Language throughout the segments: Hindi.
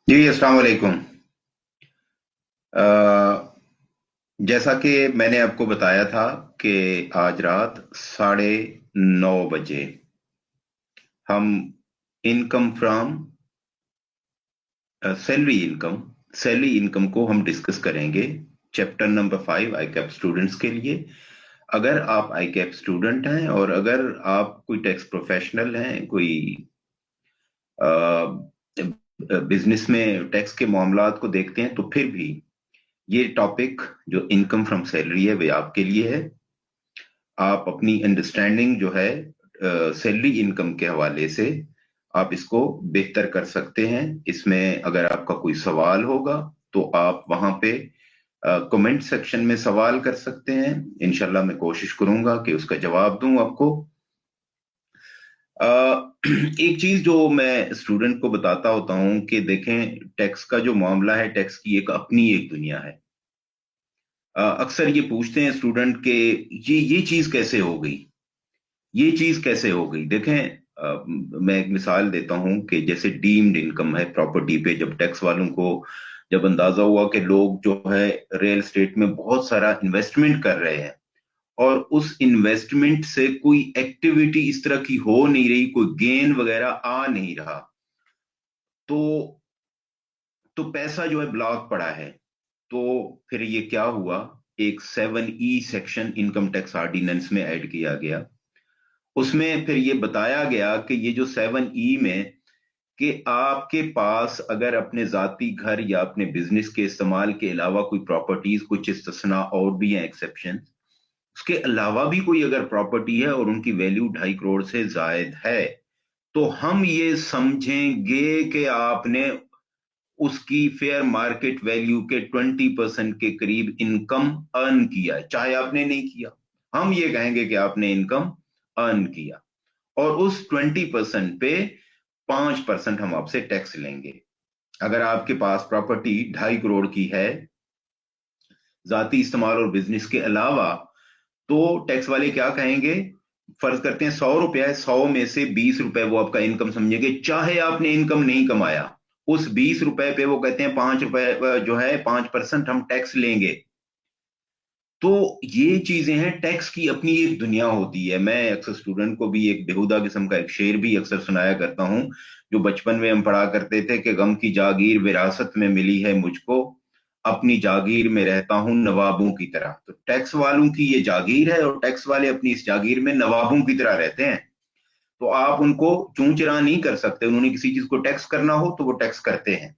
जी अस्सलाम वालेकुम। अ, जैसा कि मैंने आपको बताया था कि आज रात 9:30 बजे हम इनकम फ्रॉम सैलरी इनकम को हम डिस्कस करेंगे। चैप्टर नंबर 5 आई कैप स्टूडेंट्स के लिए। अगर आप आई कैप स्टूडेंट हैं और अगर आप कोई टैक्स प्रोफेशनल हैं, कोई बिजनेस में टैक्स के मामलात को देखते हैं, तो फिर भी ये टॉपिक जो इनकम फ्रॉम सैलरी है वे आपके लिए है। आप अपनी अंडरस्टैंडिंग जो है सैलरी इनकम के हवाले से आप इसको बेहतर कर सकते हैं। इसमें अगर आपका कोई सवाल होगा तो आप वहां पे कमेंट सेक्शन में सवाल कर सकते हैं। इंशाल्लाह मैं कोशिश करूंगा कि उसका जवाब दूं आपको। अ, एक चीज जो मैं स्टूडेंट को बताता होता हूं कि देखें, टैक्स का जो मामला है, टैक्स की एक अपनी एक दुनिया है। अक्सर ये पूछते हैं स्टूडेंट के ये चीज कैसे हो गई, ये चीज कैसे हो गई। देखें, मैं एक मिसाल देता हूं कि जैसे डीम्ड इनकम है प्रॉपर्टी पे, जब टैक्स वालों को जब अंदाजा हुआ कि लोग जो है रियल एस्टेट में बहुत सारा इन्वेस्टमेंट कर रहे हैं और उस इन्वेस्टमेंट से कोई एक्टिविटी इस तरह की हो नहीं रही, कोई गेन वगैरह आ नहीं रहा, तो पैसा जो है ब्लॉक पड़ा है। तो फिर ये क्या हुआ, एक 7E section income tax ordinance में ऐड किया गया। उसमें फिर ये बताया गया कि ये जो 7E में कि आपके पास अगर अपने जाती घर या अपने बिजनेस के इस्तेमाल के अलावा कोई प्रॉपर्टीज, कुछ इस्tisना और भी हैं एक्सेप्शन, उसके अलावा भी कोई अगर प्रॉपर्टी है और उनकी वैल्यू 2.5 करोड़ से जायद है, तो हम ये समझेंगे कि आपने उसकी फेयर मार्केट वैल्यू के 20% के करीब इनकम अर्न किया है, चाहे आपने नहीं किया। हम ये कहेंगे कि आपने इनकम अर्न किया, और उस 20% पे 5% हम आपसे टैक्स लेंगे। अगर आपके पास प्रॉपर्टी 2.5 करोड़ की है जाती इस्तेमाल और बिजनेस के अलावा, तो टैक्स वाले क्या कहेंगे, फर्ज करते हैं 100 रुपया है, 100 में से 20 रुपए वो आपका इनकम समझेंगे, चाहे आपने इनकम नहीं कमाया। उस 20 रुपए पे वो कहते हैं 5 रुपए जो है 5% हम टैक्स लेंगे। तो ये चीजें हैं, टैक्स की अपनी एक दुनिया होती है। मैं अक्सर स्टूडेंट को भी एक बेहुदा किस्म का एक शेर भी अक्सर सुनाया करता हूं, जो बचपन में हम पढ़ा करते थे कि गम की जागीर विरासत में मिली है मुझको, अपनी जागीर में रहता हूं नवाबों की तरह। तो टैक्स वालों की ये जागीर है और टैक्स वाले अपनी इस जागीर में नवाबों की तरह रहते हैं। तो आप उनको चूं चरा नहीं कर सकते। उन्होंने किसी चीज को टैक्स करना हो तो वो टैक्स करते हैं।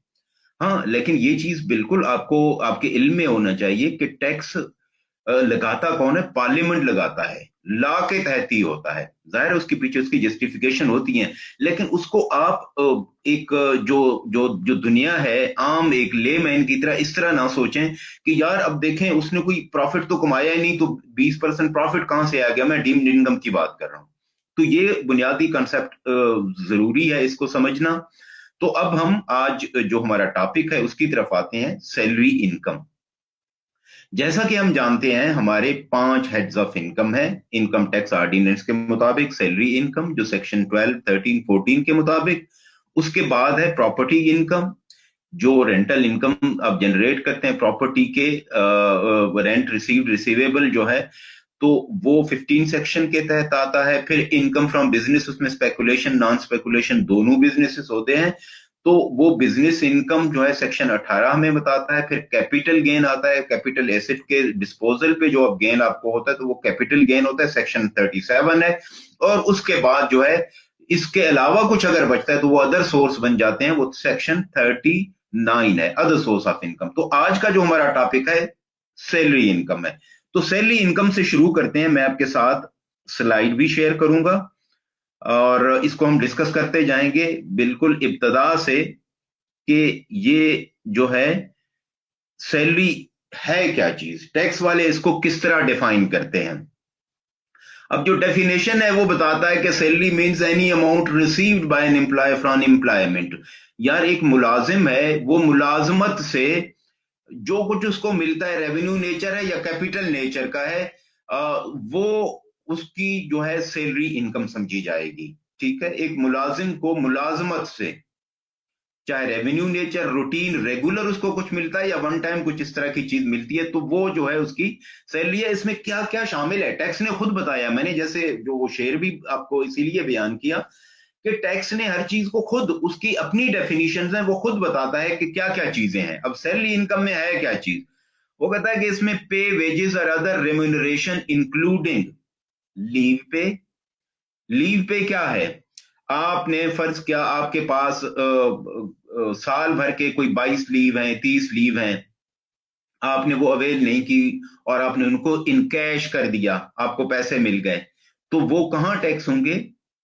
हाँ, लेकिन ये चीज बिल्कुल आपको आपके इल्म में होना चाहिए कि टैक्स लगाता कौन है, पार्लियामेंट लगाता है, लॉ के तहत ही होता है। जाहिर है उसके पीछे उसकी जस्टिफिकेशन होती है, लेकिन उसको आप एक जो दुनिया है आम एक लेमैन की तरह इस तरह ना सोचें कि यार अब देखें उसने कोई प्रॉफिट तो कमाया ही नहीं, तो 20% प्रॉफिट कहां से आ गया। मैं डीम्ड इनकम की बात कर रहा हूं। तो ये बुनियादी कंसेप्ट जरूरी है इसको समझना। तो अब हम आज जो हमारा टॉपिक है उसकी तरफ आते हैं, सैलरी इनकम। जैसा कि हम जानते हैं हमारे 5 हेड्स ऑफ इनकम है इनकम टैक्स ऑर्डिनेंस के मुताबिक। सैलरी इनकम जो सेक्शन 12, 13, 14 के मुताबिक। उसके बाद है प्रॉपर्टी इनकम, जो रेंटल इनकम आप जनरेट करते हैं प्रॉपर्टी के, रेंट रिसीव्ड रिसीवेबल जो है, तो वो 15 सेक्शन के तहत आता है। फिर इनकम फ्रॉम बिजनेस, उसमें स्पेकुलेशन नॉन स्पेकुलेशन दोनों बिजनेसेस होते हैं, तो वो बिजनेस इनकम जो है सेक्शन 18 में बताता है। फिर कैपिटल गेन आता है, कैपिटल एसेट के डिस्पोजल पे जो अब गेन आपको होता है, तो वो कैपिटल गेन होता है, सेक्शन 37 है। और उसके बाद जो है इसके अलावा कुछ अगर बचता है तो वो अदर सोर्स बन जाते हैं, वो सेक्शन 39 है, अदर सोर्स ऑफ इनकम। तो आज का जो हमारा टॉपिक है सैलरी इनकम है। तो सैलरी इनकम से शुरू करते हैं। मैं आपके साथ स्लाइड भी शेयर करूंगा और इसको हम डिस्कस करते जाएंगे बिल्कुल इब्तदा से कि ये जो है सैलरी है क्या चीज, टैक्स वाले इसको किस तरह डिफाइन करते हैं। अब जो डेफिनेशन है वो बताता है कि salary means any amount received by an employee from employment. यार एक मुलाजिम है, वो मुलाजमत से जो कुछ उसको मिलता है, रेवेन्यू नेचर है या कैपिटल नेचर का है, वो उसकी जो है सैलरी इनकम समझी जाएगी। ठीक है, एक मुलाजिम को मुलाजमत से चाहे रेवेन्यू नेचर, रूटीन, रेगुलर उसको कुछ मिलता है या वन टाइम कुछ इस तरह की चीज मिलती है, तो वो जो है उसकी सैलरी है। इसमें क्या क्या शामिल है टैक्स ने खुद बताया, मैंने जैसे जो वो शेयर भी आपको इसीलिए बयान किया कि टैक्स ने हर चीज को खुद, उसकी अपनी डेफिनेशन है, वो खुद बताता है कि क्या क्या चीजें हैं। अब सैलरी इनकम में है क्या चीज, वो कहता है कि इसमें पे, वेजेस और अदर रेम्यूनरेशन इंक्लूडिंग लीव पे। लीव पे क्या है, आपने फर्ज किया आपके पास साल भर के कोई 22 लीव हैं, 30 लीव हैं, आपने वो अवेल नहीं की और आपने उनको इन कैश कर दिया, आपको पैसे मिल गए, तो वो कहां टैक्स होंगे,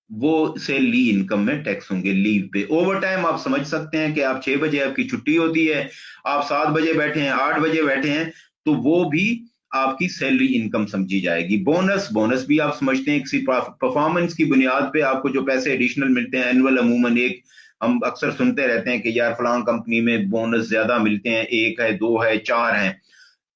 वो सैलरी इनकम में टैक्स होंगे। लीव पे, ओवर टाइम आप समझ सकते हैं कि आप 6 बजे आपकी छुट्टी होती है, आप 7 बजे बैठे हैं, 8 बजे बैठे हैं, तो वो भी आपकी सैलरी इनकम समझी जाएगी। बोनस, बोनस भी आप समझते हैं किसी परफॉर्मेंस की बुनियाद पे आपको जो पैसे एडिशनल मिलते हैं एनुअल, अमूमन एक, हम अक्सर सुनते रहते हैं कि यार फलां कंपनी में बोनस ज्यादा मिलते हैं, 1 है, 2 है, 4 है।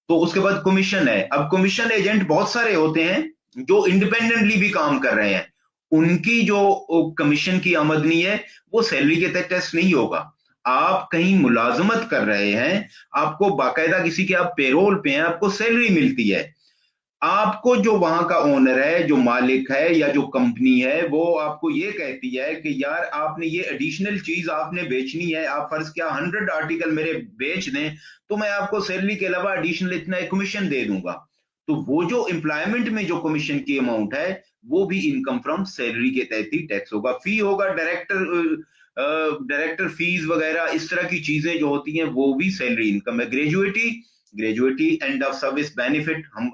तो उसके बाद कमीशन है। अब कमीशन एजेंट बहुत सारे होते हैं जो इंडिपेंडेंटली भी काम कर रहे हैं, उनकी जो कमीशन की आमदनी है वो सैलरी के तहत टेस्ट नहीं होगा। आप कहीं मुलाजमत कर रहे हैं, आपको बाकायदा किसी के आप पेरोल पे हैं, आपको सैलरी मिलती है, आपको जो वहां का ओनर है, जो मालिक है या जो कंपनी है, वो आपको ये कहती है कि यार आपने ये एडिशनल चीज आपने बेचनी है, आप फर्ज क्या 100 आर्टिकल मेरे बेच दें, तो मैं आपको सैलरी के अलावा एडिशनल इतना कमीशन दे दूंगा। तो वो जो एम्प्लॉयमेंट में जो कमीशन की अमाउंट है, वो भी इनकम फ्रॉम सैलरी के तहत ही टैक्स होगा। फी होगा, डायरेक्टर फीस वगैरह इस तरह की चीजें जो होती हैं वो भी सैलरी इनकम है। Gratuity, gratuity end of service benefit, हम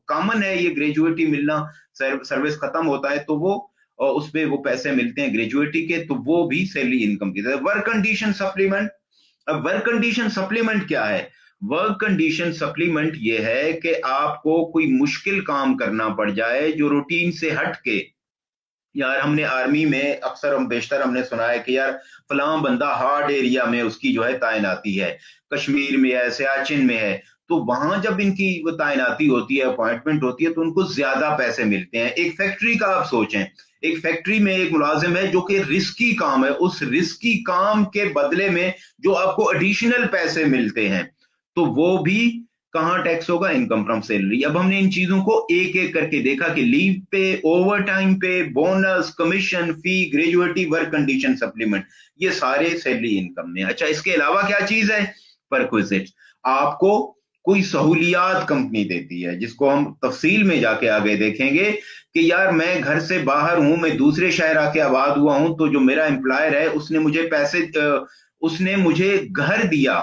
कॉमन है ये ग्रेजुएटी मिलना, सर्विस खत्म होता है तो वो उस पे वो पैसे मिलते हैं ग्रेजुएटी के, तो वो भी सैलरी इनकम की तरह। वर्क कंडीशन सप्लीमेंट, अब वर्क कंडीशन सप्लीमेंट क्या है, वर्क कंडीशन सप्लीमेंट ये है कि आपको कोई मुश्किल काम करना पड़ जाए जो रूटीन से हट के, यार हमने आर्मी में अक्सर हम बेशतर हमने सुना है कि यार फलां बंदा हार्ड एरिया में उसकी जो है तैनाती है, कश्मीर में है, सियाचिन में है, तो वहां जब इनकी वो तैनाती होती है, अपॉइंटमेंट होती है, तो उनको ज्यादा पैसे मिलते हैं। एक फैक्ट्री का आप सोचें, एक फैक्ट्री में एक मुलाजिम है जो कि रिस्की काम है, उस रिस्की काम के बदले में जो आपको एडिशनल पैसे मिलते हैं, तो वो भी कहां टैक्स होगा, इनकम फ्रॉम सैलरी। अब हमने इन चीजों को एक एक करके देखा कि लीव पे, ओवर टाइम पे, बोनस, कमीशन, फी, ग्रेजुएटी, वर्क कंडीशन सप्लीमेंट, ये सारे सैलरी इनकम में। अच्छा, इसके अलावा क्या चीज है, परक्विजिट, आपको कोई सहूलियात कंपनी देती है, जिसको हम तफसील में जाके आगे देखेंगे कि यार मैं घर से बाहर हूं, मैं दूसरे शहर आके आबाद हुआ हूं, तो जो मेरा एम्प्लॉयर है उसने मुझे पैसे, उसने मुझे घर दिया,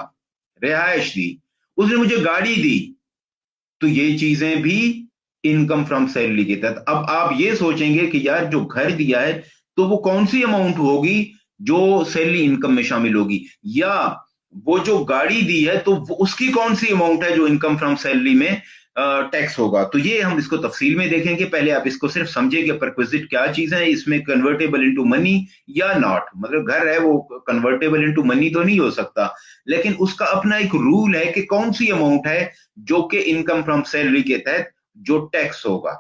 रिहायश दी, उसने मुझे गाड़ी दी, तो ये चीजें भी इनकम फ्रॉम सैलरी के तहत। अब आप ये सोचेंगे कि यार जो घर दिया है, तो वो कौन सी अमाउंट होगी जो सैलरी इनकम में शामिल होगी, या वो जो गाड़ी दी है तो उसकी कौन सी अमाउंट है जो इनकम फ्रॉम सैलरी में टैक्स होगा। तो ये हम इसको तफसील में देखेंगे, पहले आप इसको सिर्फ समझे कि परक्विजिट क्या चीज है, इसमें कन्वर्टेबल इनटू मनी या नॉट, मतलब घर है वो कन्वर्टेबल इनटू मनी तो नहीं हो सकता, लेकिन उसका अपना एक रूल है कि कौन सी अमाउंट है जो कि इनकम फ्रॉम सैलरी के तहत जो टैक्स होगा।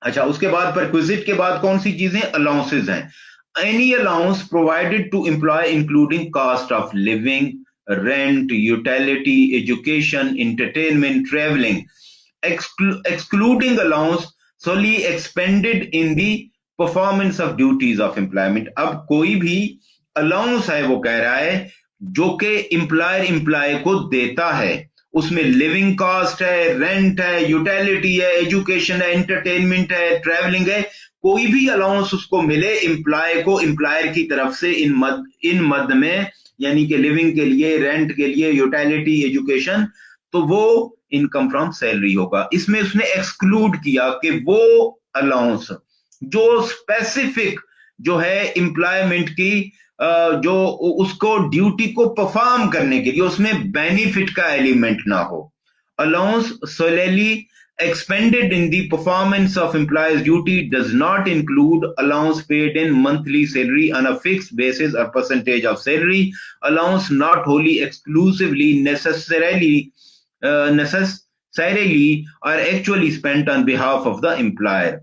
अच्छा, उसके बाद परक्विजिट के बाद कौन सी चीजें, अलाउंसेज हैं। Any allowance provided to employee including cost of living, rent, utility, education, entertainment, travelling, excluding allowance solely expended in the performance of duties of employment। अब कोई भी अलाउंस है वो कह रहा है जो कि एम्प्लॉयर एम्प्लॉय को देता है, उसमें लिविंग कॉस्ट है, रेंट है, यूटिलिटी है, एजुकेशन है, एंटरटेनमेंट है, ट्रैवलिंग है, कोई भी अलाउंस उसको मिले एम्प्लॉय को एम्प्लॉयर की तरफ से इन मद में, यानी कि लिविंग के लिए, रेंट के लिए, यूटिलिटी, एजुकेशन, तो वो इनकम फ्रॉम सैलरी होगा। इसमें उसने एक्सक्लूड किया कि वो अलाउंस जो स्पेसिफिक जो है एम्प्लॉयमेंट की, जो उसको ड्यूटी को परफॉर्म करने के लिए उसमें बेनिफिट का एलिमेंट ना हो। Allowance सोलेली expended in the performance of employee's duty does not include allowance paid in monthly salary on a fixed basis or percentage of salary, allowance not wholly exclusively necessarily or actually spent on behalf of the employer।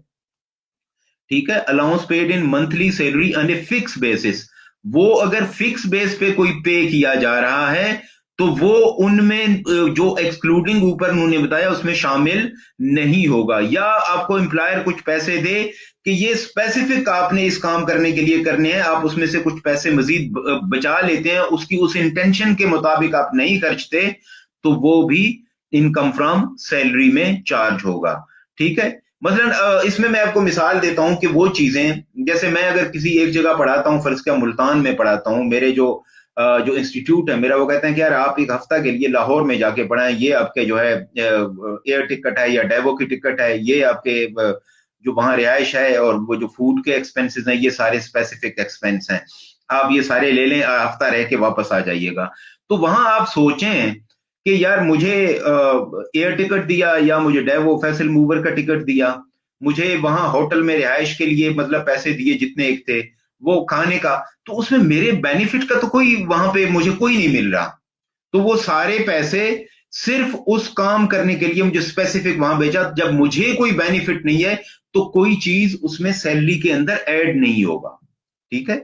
ठीक है, allowance paid in monthly salary on a fix basis, वो अगर फिक्स बेस पे कोई पे किया जा रहा है तो वो उनमें जो एक्सक्लूडिंग ऊपर उन्होंने बताया उसमें शामिल नहीं होगा। या आपको एम्प्लॉयर कुछ पैसे दे कि ये स्पेसिफिक आपने इस काम करने के लिए करने हैं, आप उसमें से कुछ पैसे मजीद बचा लेते हैं, उसकी उस इंटेंशन के मुताबिक आप नहीं खर्चते, तो वो भी इनकम फ्रॉम सैलरी में चार्ज होगा। ठीक है। मसलन इसमें मैं आपको मिसाल देता हूं कि वो चीजें, जैसे मैं अगर किसी एक जगह पढ़ाता हूं, फर्ज किया मुल्तान में पढ़ाता हूं, मेरे जो इंस्टीट्यूट है मेरा, वो कहते हैं कि यार आप एक हफ्ता के लिए लाहौर में जाके पढ़ाएं, ये आपके जो है एयर टिकट है या डेवो की टिकट है, ये आपके जो वहां रिहाइश है और वो जो फूड के एक्सपेंसेस हैं, ये सारे स्पेसिफिक एक्सपेंस हैं, आप ये सारे ले लें, हफ्ता रह के वापस आ जाइएगा। तो वहां आप सोचें कि यार मुझे एयर टिकट दिया या मुझे डेवो फैसल मूवर का टिकट दिया, मुझे वहां होटल में रिहाइश के लिए मतलब पैसे दिए जितने एक थे, वो खाने का, तो उसमें मेरे बेनिफिट का तो कोई वहां पे मुझे कोई नहीं मिल रहा। तो वो सारे पैसे सिर्फ उस काम करने के लिए मुझे स्पेसिफिक वहां भेजा, जब मुझे कोई बेनिफिट नहीं है तो कोई चीज उसमें सैलरी के अंदर ऐड नहीं होगा। ठीक है।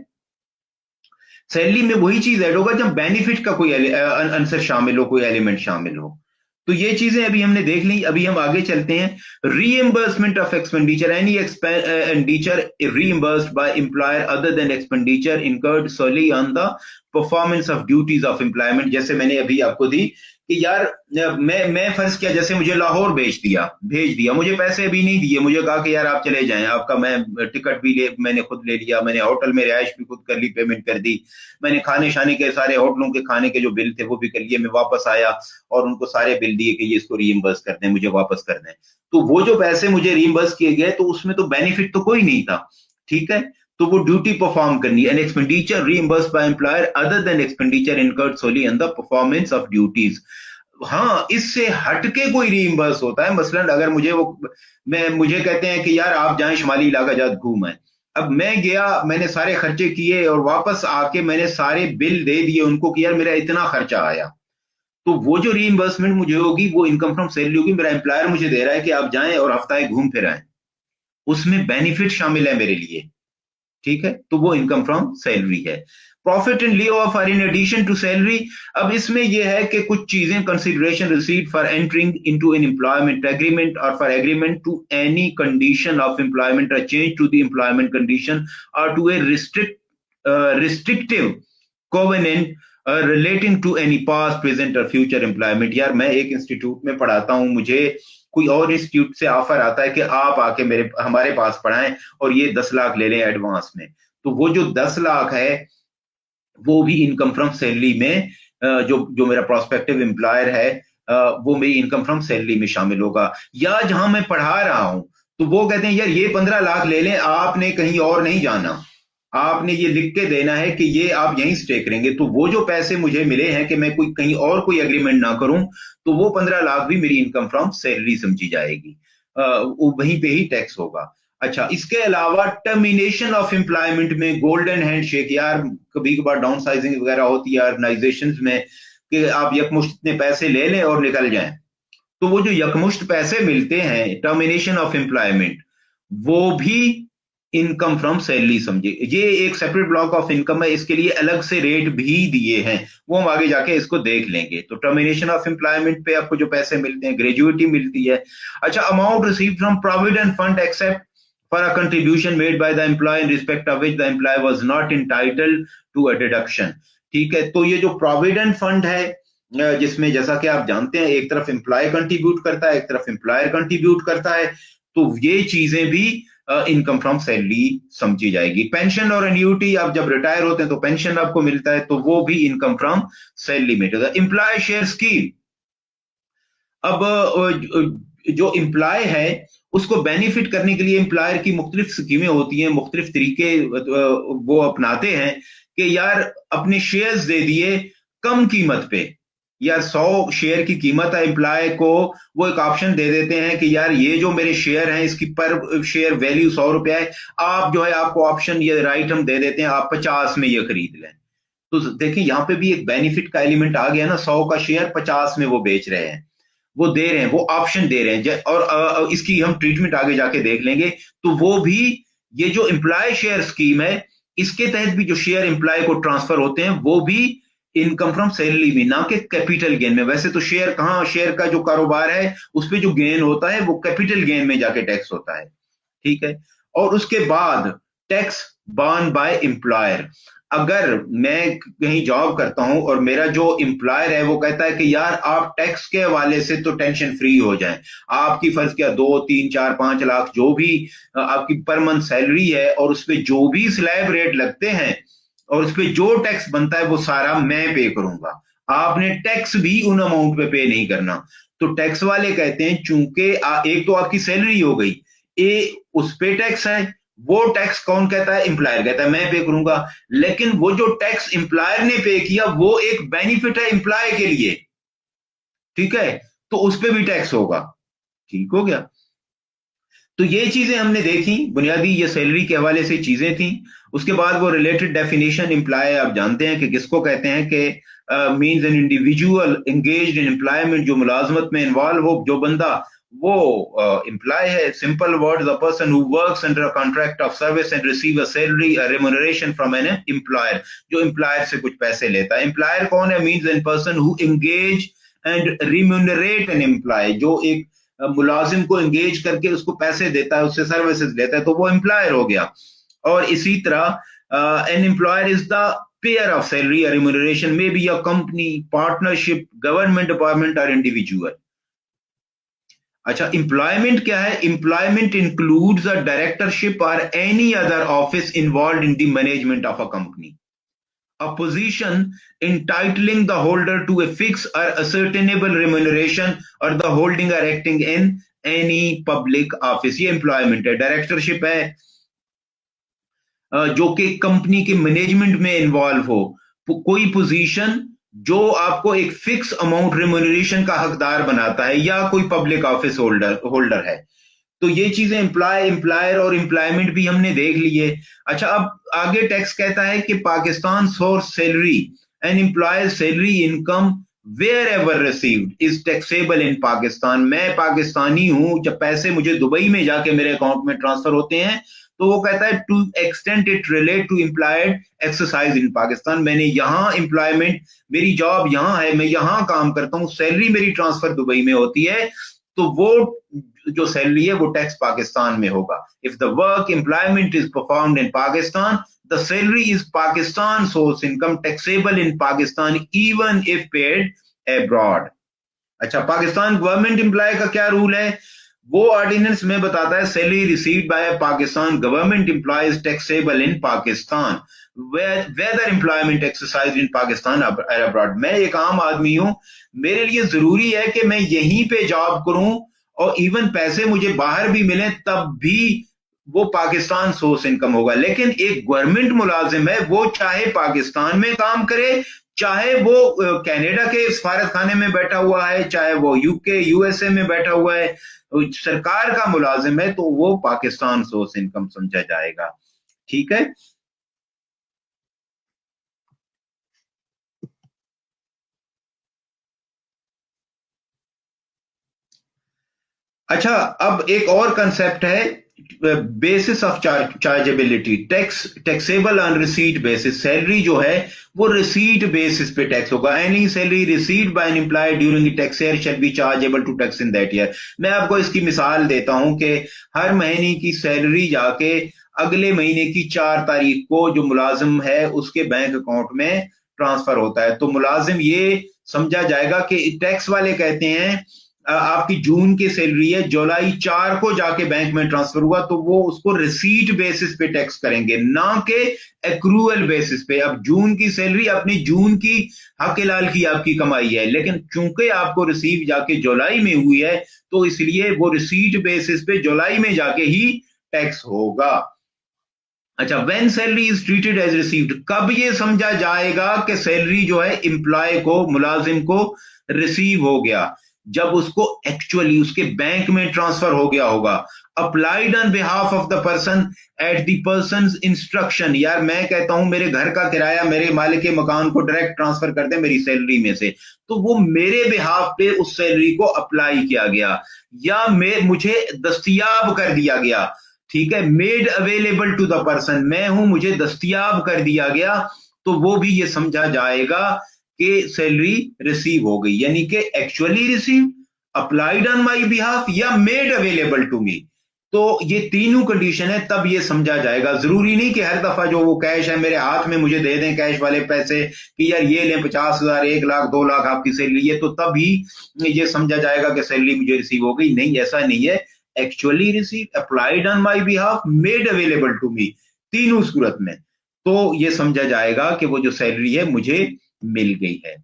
सैलरी में वही चीज ऐड होगा जब बेनिफिट का कोई आंसर शामिल हो, कोई एलिमेंट शामिल हो। तो ये चीजें अभी हमने देख ली। अभी हम आगे चलते हैं। Reimbursement of expenditure, any expenditure reimbursed by employer other than expenditure incurred solely on the performance of duties of employment. जैसे मैंने अभी आपको दी कि यार मैं फर्ज किया, जैसे मुझे लाहौर भेज दिया, मुझे पैसे अभी नहीं दिए, मुझे कहा कि यार आप चले जाएं, आपका मैं टिकट भी मैंने खुद ले लिया, मैंने होटल में रिहाइश भी खुद कर ली, पेमेंट कर दी, मैंने खाने शाने के सारे होटलों के खाने के जो बिल थे वो भी कर लिए, मैं वापस आया और उनको सारे बिल दिए कि ये इसको रीइंबर्स कर दें, मुझे वापस कर दें। तो वो जो पैसे मुझे रीइंबर्स किए गए तो उसमें तो बेनिफिट तो कोई नहीं था। ठीक है। तो वो ड्यूटी परफॉर्म करनी है, an expenditure reimbursed by employer other than expenditure incurred solely on the performance of duties. हाँ, इससे हटके कोई रीइंबर्स होता है। मसलन अगर मुझे कहते हैं कि यार आप जाएं शुमाली इलाका जात घूमें, अब मैं गया, मैंने सारे खर्चे किए और वापस आके मैंने सारे बिल दे दिए उनको कि यार मेरा इतना खर्चा आया, तो वो जो रीइंबर्समेंट मुझे होगी वो इनकम फ्रॉम सैलरी होगी। मेरा एम्प्लॉयर मुझे दे रहा है कि आप जाएं और हफ्ता घूम फिर आए, उसमें बेनिफिट शामिल है मेरे लिए। ठीक है। तो वो इनकम फ्रॉम सैलरी है। Profit and lieu of or in addition to salary. अब इसमें यह है कि कुछ चीजें consideration received for entering into an employment agreement or for agreement to any condition of employment or change to the employment condition or to a restrictive covenant relating to any past present or future employment. यार मैं एक इंस्टीट्यूट में पढ़ाता हूं, मुझे कोई और इंस्टीट्यूट से ऑफर आता है कि आप आके हमारे पास पढ़ाएं और ये 10 लाख ले लें एडवांस में, तो वो जो 10 लाख है वो भी इनकम फ्रॉम सैलरी में, जो जो मेरा प्रोस्पेक्टिव एम्प्लॉयर है, वो मेरी इनकम फ्रॉम सैलरी में शामिल होगा। या जहां मैं पढ़ा रहा हूं तो वो कहते हैं यार ये 15 लाख ले लें, आपने कहीं और नहीं जाना, आपने ये लिख के देना है कि ये आप यहीं स्टे करेंगे, तो वो जो पैसे मुझे मिले हैं कि मैं कोई कहीं और कोई एग्रीमेंट ना करूं, तो वो 15 लाख भी मेरी इनकम फ्रॉम सैलरी समझी जाएगी। वहीं पे ही टैक्स होगा। अच्छा, इसके अलावा टर्मिनेशन ऑफ एम्प्लॉयमेंट में गोल्डन हैंडशेक, यार कभी कभार डाउन साइजिंग वगैरह होती है ऑर्गेनाइजेशन में कि आप यकमुश्त इतने पैसे ले लें और निकल जाएं, तो वो जो यकमुश्त पैसे मिलते हैं टर्मिनेशन ऑफ एम्प्लॉयमेंट, वो भी इनकम फ्रॉम सैलरी समझे। ये एक सेपरेट ब्लॉक ऑफ इनकम है, इसके लिए अलग से रेट भी दिए हैं, वो हम आगे जाके इसको देख लेंगे। तो टर्मिनेशन ऑफ एम्प्लॉयमेंट पे आपको जो पैसे मिलते हैं, ग्रेजुएटी मिलती है। अच्छा, amount receive from provident fund except for a contribution made by the employee in respect of which the employee was not entitled to a deduction। ठीक है। तो ये जो प्रोविडेंट फंड है, जिसमें जैसा कि आप जानते हैं एक तरफ एम्प्लॉय कंट्रीब्यूट करता है, एक तरफ एम्प्लॉयर कंट्रीब्यूट करता है, तो ये चीजें भी इनकम फ्रॉम सैलरी समझी जाएगी। पेंशन और एन्यूटी, आप जब रिटायर होते हैं तो पेंशन आपको मिलता है, तो वो भी इनकम फ्रॉम सैलरी में। एम्प्लॉय शेयर स्कीम, अब जो एम्प्लॉय है उसको बेनिफिट करने के लिए एम्प्लॉयर की मुख्तलिफ स्कीमें होती हैं, मुख्तलिफ तरीके वो अपनाते हैं कि यार अपने शेयर्स दे दिए कम कीमत पे, यार 100 शेयर की कीमत है एम्प्लॉय को, वो एक ऑप्शन दे देते हैं कि यार ये जो मेरे शेयर हैं इसकी पर शेयर वैल्यू 100 रुपया है, आप जो है आपको ऑप्शन ये राइट हम दे देते हैं, आप 50 में ये खरीद लें। तो देखिए यहां पे भी एक बेनिफिट का एलिमेंट आ गया ना, 100 का शेयर 50 में वो बेच रहे हैं, वो दे रहे हैं, वो ऑप्शन दे रहे हैं। और इसकी हम ट्रीटमेंट आगे जाके देख लेंगे। तो वो भी, ये जो एम्प्लॉय शेयर स्कीम है इसके तहत भी जो शेयर एम्प्लॉय को ट्रांसफर होते हैं वो भी इनकम फ्रॉम सैलरी में, ना कि कैपिटल गेन में। वैसे तो शेयर का जो कारोबार है उस पे जो गेन होता है वो कैपिटल गेन में जाके टैक्स होता है, ठीक है। और उसके बाद टैक्स बर्न बाय एम्प्लॉयर। अगर मैं कहीं जॉब करता हूं और मेरा जो एम्प्लॉयर है वो कहता है कि यार आप टैक्स के हवाले से तो टेंशन फ्री हो जाएं, आपकी फर्ज क्या 2 3 4 5 लाख जो भी आपकी पर मंथ सैलरी है और उस पर जो भी स्लैब रेट लगते हैं और उस पर जो टैक्स बनता है वो सारा मैं पे करूंगा, आपने टैक्स भी उन अमाउंट पे नहीं करना। तो टैक्स वाले कहते हैं चूंकि एक तो आपकी सैलरी हो गई, उस पे टैक्स है, वो टैक्स कौन कहता है? एम्प्लॉयर कहता है मैं पे करूंगा। लेकिन वो जो टैक्स एम्प्लॉयर ने पे किया वो एक बेनिफिट है एम्प्लॉय के लिए, ठीक है, तो उस पे भी टैक्स होगा। ठीक हो गया। तो ये चीजें हमने देखी, बुनियादी ये सैलरी के हवाले से चीजें थी। उसके बाद वो रिलेटेड डेफिनेशन एम्प्लॉय आप जानते हैं कि किसको कहते हैं, कि means an individual engaged in employment, जो मुलाजमत में इन्वॉल्व हो, जो बंदा वो एम्प्लॉय है। Simple word, the person who works under a contract of service and receive a salary a remuneration from an employer, जो एम्प्लॉयर से कुछ पैसे लेता है। एम्प्लॉयर कौन है? Means an person who engage and remunerate an employee, जो एक मुलाजिम को एंगेज करके उसको पैसे देता है, उससे सर्विसेज लेता है, तो वो एम्प्लॉयर हो गया। और इसी तरह an employer is the payer of salary or remuneration, may be a company, partnership, government department or individual. अच्छा, एम्प्लॉयमेंट क्या है? Employment includes a directorship or any other office involved in the management of a company, a position entitling the holder to a fixed or ascertainable remuneration, or the holding or acting in any public office। ये एम्प्लॉयमेंट है। डायरेक्टरशिप है जो कि कंपनी के मैनेजमेंट में इन्वॉल्व हो, कोई पोजीशन जो आपको एक फिक्स अमाउंट रेम्यूनरेशन का हकदार बनाता है, या कोई पब्लिक ऑफिस होल्डर है। तो ये चीजें एम्प्लॉयर और एम्प्लॉयमेंट भी हमने देख लिए। अच्छा, अब आगे टैक्स कहता है कि Pakistan source salary and employer salary income wherever received is taxable in Pakistan. मैं पाकिस्तानी हूं, जब पैसे मुझे दुबई में जाके मेरे अकाउंट में ट्रांसफर होते हैं तो वो कहता है to extend it relate to employed exercise in Pakistan. मैंने यहां एम्प्लॉयमेंट, मेरी जॉब यहां है, मैं यहां काम करता हूं, सैलरी मेरी ट्रांसफर दुबई में होती है, तो वो जो सैलरी है वो टैक्स पाकिस्तान में होगा। If the work employment is performed in Pakistan, the salary is Pakistan source income taxable in Pakistan even if paid abroad. अच्छा, पाकिस्तान गवर्नमेंट एम्प्लॉय का क्या रूल है? वो ऑर्डिनेंस में बताता है salary received by Pakistan government employee is taxable in Pakistan whether employment exercise in Pakistan और अब्रॉड। मैं एक आम आदमी हूं, मेरे लिए जरूरी है कि मैं यहीं पे जॉब करूं और इवन पैसे मुझे बाहर भी मिले तब भी वो पाकिस्तान सोर्स इनकम होगा। लेकिन एक गवर्नमेंट मुलाजिम है, वो चाहे पाकिस्तान में काम करे, चाहे वो कनाडा के सफारत खाने में बैठा हुआ है, चाहे वो यूके यूएसए में बैठा हुआ है, सरकार का मुलाजिम है, तो वो पाकिस्तान सोर्स इनकम समझा जाएगा। ठीक है। अच्छा, अब एक और कंसेप्ट है, basis of chargeability. Taxable on receipt basis. Salary जो है वो रिसीट बेसिस पे टैक्स होगा। Any salary received by an employee during the tax year shall be chargeable to tax in that year. मैं आपको इसकी मिसाल देता हूं कि हर महीने की सैलरी जाके अगले महीने की 4 तारीख को जो मुलाजिम है उसके बैंक अकाउंट में ट्रांसफर होता है, तो मुलाजिम ये समझा जाएगा कि टैक्स वाले कहते हैं आपकी जून की सैलरी है, जुलाई 4 को जाके बैंक में ट्रांसफर हुआ, तो वो उसको रिसीट बेसिस पे टैक्स करेंगे, ना कि एक्रूअल बेसिस पे। अब जून की सैलरी अपनी जून की हक लाल की आपकी कमाई है, लेकिन चूंकि आपको रिसीव जाके जुलाई में हुई है तो इसलिए वो रिसीट बेसिस पे जुलाई में जाके ही टैक्स होगा। अच्छा, when salary is treated as received. कब ये समझा जाएगा कि सैलरी जो है एम्प्लॉय को, मुलाजिम को रिसीव हो गया? जब उसको एक्चुअली उसके बैंक में ट्रांसफर हो गया होगा। Applied on behalf of the person at the person instruction. यार मैं कहता हूं मेरे घर का किराया मेरे मालिक के मकान को डायरेक्ट ट्रांसफर कर दे मेरी सैलरी में से, तो वो मेरे बिहाफ पे उस सैलरी को अप्लाई किया गया या मुझे दस्तयाब कर दिया गया। ठीक है, made available to the person, मैं हूं, मुझे दस्तयाब कर दिया गया, तो वो भी ये समझा जाएगा कि सैलरी रिसीव हो गई, यानी कि actually receive, applied on my behalf या मेड अवेलेबल टू मी। तो ये तीनों कंडीशन है, तब ये समझा जाएगा। जरूरी नहीं कि हर दफा जो वो कैश है मेरे हाथ में मुझे दे दें कैश वाले पैसे कि यार ये लें 50,000, 1 लाख, 2 लाख आपकी सैलरी है, तो तब ही ये समझा जाएगा कि सैलरी मुझे रिसीव हो गई। नहीं, ऐसा नहीं है। Actually receive, applied on my behalf, made available to me, तीनों सूरत में तो ये समझा जाएगा कि वो जो सैलरी है मुझे मिल गई है।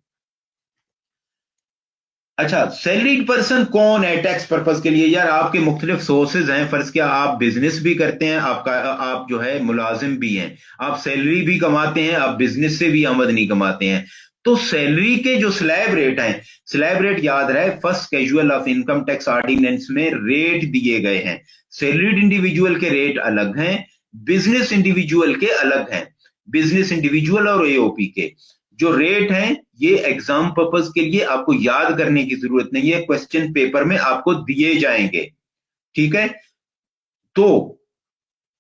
अच्छा, सैलरीड पर्सन कौन है टैक्स पर्पज के लिए? यार आपके मुख्तलिफ सोर्सेज हैं, फर्ज किया आप बिजनेस भी करते हैं, आपका आप जो है मुलाजिम भी हैं, आप सैलरी भी कमाते हैं, आप बिजनेस से भी आमदनी कमाते हैं। तो सैलरी के जो स्लैब रेट हैं, स्लैब रेट याद रहे first casual of income tax ordinance में रेट दिए गए हैं। सैलरीड इंडिविजुअल के रेट अलग हैं, बिजनेस इंडिविजुअल के अलग हैं। बिजनेस इंडिविजुअल और एओपी के जो रेट हैं ये एग्जाम पर्पस के लिए आपको याद करने की जरूरत नहीं है, क्वेश्चन पेपर में आपको दिए जाएंगे। ठीक है, तो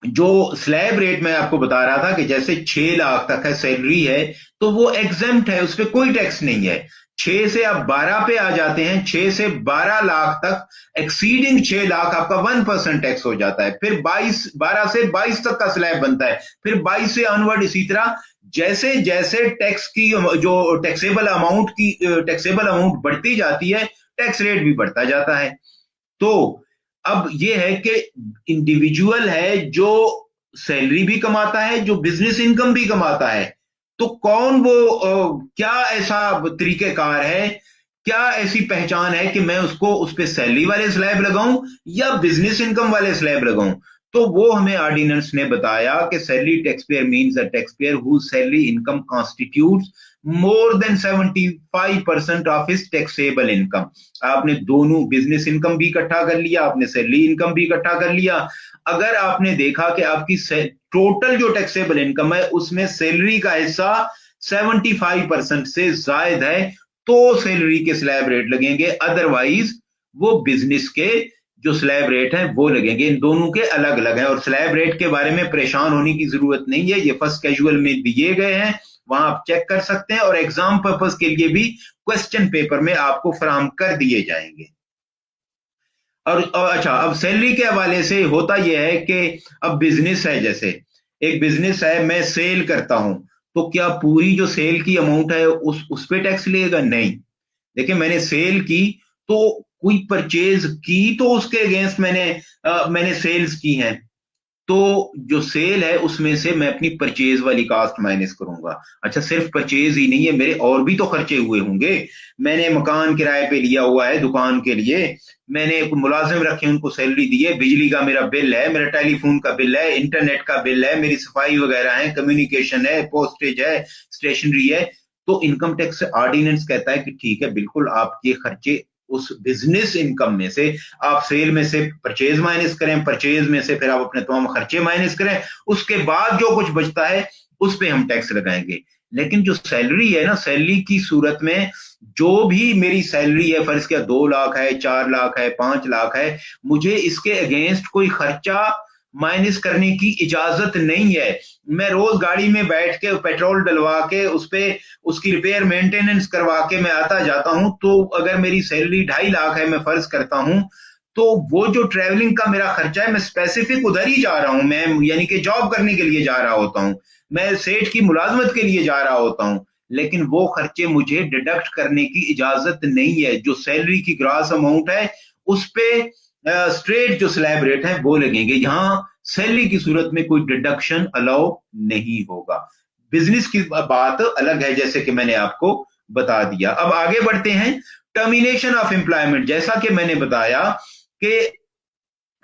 जो स्लैब रेट मैं आपको बता रहा था कि जैसे 6 लाख तक है सैलरी है तो वो एग्जेम्प्ट है, उस पर कोई टैक्स नहीं है। 6 से आप 12 पे आ जाते हैं, 6 से 12 लाख तक, एक्सीडिंग 6 लाख आपका 1% टैक्स हो जाता है। फिर 12 से 22 तक का स्लैब बनता है, फिर 22 से अनवर्ड इसी तरह। जैसे जैसे टैक्स की जो टैक्सेबल अमाउंट बढ़ती जाती है, टैक्स रेट भी बढ़ता जाता है। तो अब ये है कि इंडिविजुअल है जो सैलरी भी कमाता है, जो बिजनेस इनकम भी कमाता है, तो कौन वो क्या ऐसा तरीकेकार है, क्या ऐसी पहचान है कि मैं उसको उस पे सैलरी वाले स्लैब लगाऊं या बिजनेस इनकम वाले स्लैब लगाऊं? तो वो हमें ऑर्डिनेंस ने बताया कि salary tax payer means a tax payer whose salary income constitutes more than 75% of his taxable income. आपने दोनों बिजनेस इनकम भी इकट्ठा कर लिया, आपने सैलरी इनकम भी इकट्ठा कर लिया। अगर आपने देखा कि आपकी टोटल जो टैक्सेबल इनकम है उसमें सैलरी का हिस्सा 75% से ज्यादा है, तो सैलरी के स्लैब रेट लगेंगे, अदरवाइज वो बिजनेस के जो स्लैब रेट है वो लगेंगे। इन दोनों के अलग अलग है और स्लैब रेट के बारे में परेशान होने की जरूरत नहीं है, ये फर्स्ट कैजुअल में दिए गए हैं, वहां आप चेक कर सकते हैं और एग्जाम पर्पस के लिए भी क्वेश्चन पेपर में आपको फराहम कर दिए जाएंगे। और अच्छा, अब सैलरी के हवाले से होता यह है कि अब बिजनेस है, जैसे एक बिजनेस है, मैं सेल करता हूं, तो क्या पूरी जो सेल की अमाउंट है उस पे टैक्स लेगा? नहीं। देखिए, मैंने सेल की तो कोई परचेज की तो उसके अगेंस्ट मैंने सेल्स की हैं, तो जो सेल है उसमें से मैं अपनी परचेज वाली कास्ट माइनस करूंगा। अच्छा, सिर्फ परचेज ही नहीं है, मेरे और भी तो खर्चे हुए होंगे। मैंने मकान किराए पे लिया हुआ है दुकान के लिए, मैंने मुलाजिम रखे उनको सैलरी दी है, बिजली का मेरा बिल है, मेरा टेलीफोन का बिल है, इंटरनेट का बिल है, मेरी सफाई वगैरह है, कम्युनिकेशन है, पोस्टेज है, स्टेशनरी है। तो इनकम टैक्स ऑर्डिनेंस कहता है कि ठीक है, बिल्कुल आपके खर्चे उस बिजनेस इनकम में से, आप सेल में से परचेज माइनस करें, परचेज में से फिर आप अपने तमाम खर्चे माइनस करें, उसके बाद जो कुछ बचता है उस पे हम टैक्स लगाएंगे। लेकिन जो सैलरी है ना, सैलरी की सूरत में जो भी मेरी सैलरी है, फर्ज किया 2 लाख है, 4 लाख है, 5 लाख है, मुझे इसके अगेंस्ट कोई खर्चा माइनस करने की इजाजत नहीं है। मैं रोज गाड़ी में बैठ के पेट्रोल डलवा के उस पे उसकी रिपेयर मेंटेनेंस करवा के मैं आता जाता हूं, तो अगर मेरी सैलरी 2.5 लाख है, मैं फर्ज करता हूं, तो वो जो ट्रेवलिंग का मेरा खर्चा है, मैं स्पेसिफिक उधर ही जा रहा हूं, मैं यानी कि जॉब करने के लिए जा रहा होता हूं, मैं सेठ की मुलाजमत के लिए जा रहा होता हूं, लेकिन वो खर्चे मुझे डिडक्ट करने की इजाजत नहीं है। जो सैलरी की ग्रास अमाउंट है उस पे स्ट्रेट जो स्लैब रेट है वो लगेंगे, यहां सैलरी की सूरत में कोई डिडक्शन अलाउ नहीं होगा। बिजनेस की बात अलग है, जैसे कि मैंने आपको बता दिया। अब आगे बढ़ते हैं, टर्मिनेशन ऑफ एम्प्लॉयमेंट। जैसा कि मैंने बताया कि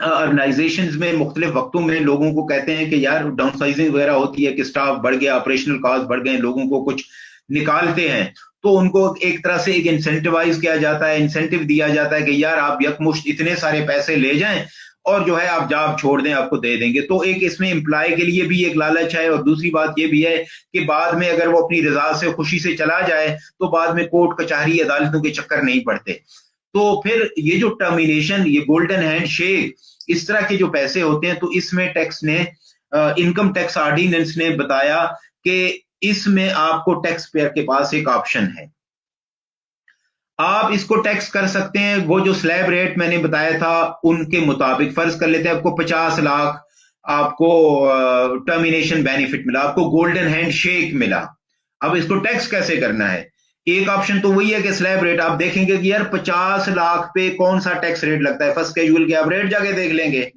ऑर्गेनाइजेशंस में मुख्तलिफ वक्तों में लोगों को कहते हैं कि यार डाउनसाइजिंग वगैरह होती है कि स्टाफ बढ़ गया, ऑपरेशनल कॉस्ट बढ़ गए, लोगों को कुछ निकालते हैं, तो उनको एक तरह से एक इंसेंटिवाइज किया जाता है, इंसेंटिव दिया जाता है कि यार आप यकमुश्त इतने सारे पैसे ले जाएं और जो है आप जॉब छोड़ दें, आपको दे देंगे। तो एक इसमें एम्प्लॉय के लिए भी एक लालच है, और दूसरी बात ये भी है कि बाद में अगर वो अपनी रजा से खुशी से चला जाए तो बाद में कोर्ट कचहरी अदालतों के चक्कर नहीं पड़ते। तो फिर ये जो टर्मिनेशन, ये गोल्डन हैंड शेक, इस तरह के जो पैसे होते हैं, तो इसमें टैक्स ने इनकम टैक्स ऑर्डिनेंस ने बताया कि इसमें आपको टैक्स पेयर के पास एक ऑप्शन है, आप इसको टैक्स कर सकते हैं। वो जो स्लैब रेट मैंने बताया था उनके मुताबिक फर्ज कर लेते हैं आपको 50 लाख आपको टर्मिनेशन बेनिफिट मिला, आपको गोल्डन हैंड शेक मिला। अब इसको टैक्स कैसे करना है? एक ऑप्शन तो वही है कि स्लैब रेट आप देखेंगे कि यार 50 लाख पे कौन सा टैक्स रेट लगता है, फर्स्ट कैजुअल के आप रेट जाके देख लेंगे,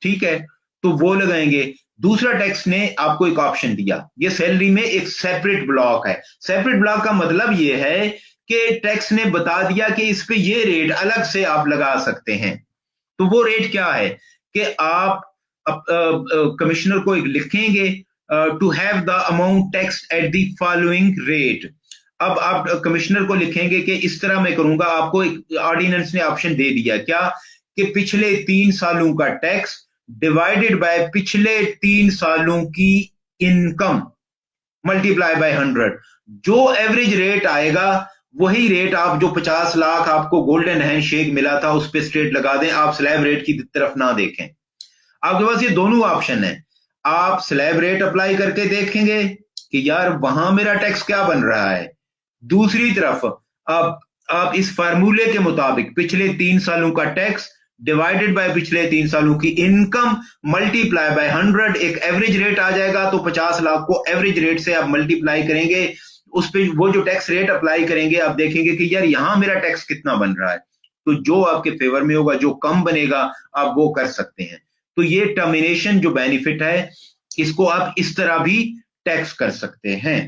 ठीक है, तो वो लगाएंगे। दूसरा टैक्स ने आपको एक ऑप्शन दिया, ये सैलरी में एक सेपरेट ब्लॉक है। सेपरेट ब्लॉक का मतलब ये है कि टैक्स ने बता दिया कि इस पे ये रेट अलग से आप लगा सकते हैं। तो वो रेट क्या है कि आप कमिश्नर को एक लिखेंगे to have the amount tax at the following rate. अब आप कमिश्नर को लिखेंगे कि इस तरह मैं करूंगा, आपको एक ऑर्डिनेंस ने ऑप्शन दे दिया क्या कि पिछले 3 सालों का टैक्स डिवाइडेड बाय पिछले 3 सालों की इनकम मल्टीप्लाई बाय 100, जो एवरेज रेट आएगा वही रेट आप जो 50 लाख आपको गोल्डन हैंड शेक मिला था उस पे स्ट्रेट लगा दें, आप स्लैब रेट की तरफ ना देखें। आपके पास ये दोनों ऑप्शन है, आप स्लैब रेट अप्लाई करके देखेंगे कि यार वहां मेरा टैक्स क्या बन रहा है, दूसरी तरफ आप इस फार्मूले के मुताबिक पिछले 3 सालों का टैक्स डिवाइडेड बाय पिछले 3 सालों की इनकम मल्टीप्लाई बाय 100, एक एवरेज रेट आ जाएगा, तो 50 लाख को एवरेज रेट से आप मल्टीप्लाई करेंगे, उस पे वो जो टैक्स रेट अप्लाई करेंगे आप देखेंगे कि यार यहां मेरा टैक्स कितना बन रहा है, तो जो आपके फेवर में होगा, जो कम बनेगा आप वो कर सकते हैं। तो ये टर्मिनेशन जो बेनिफिट है इसको आप इस तरह भी टैक्स कर सकते हैं।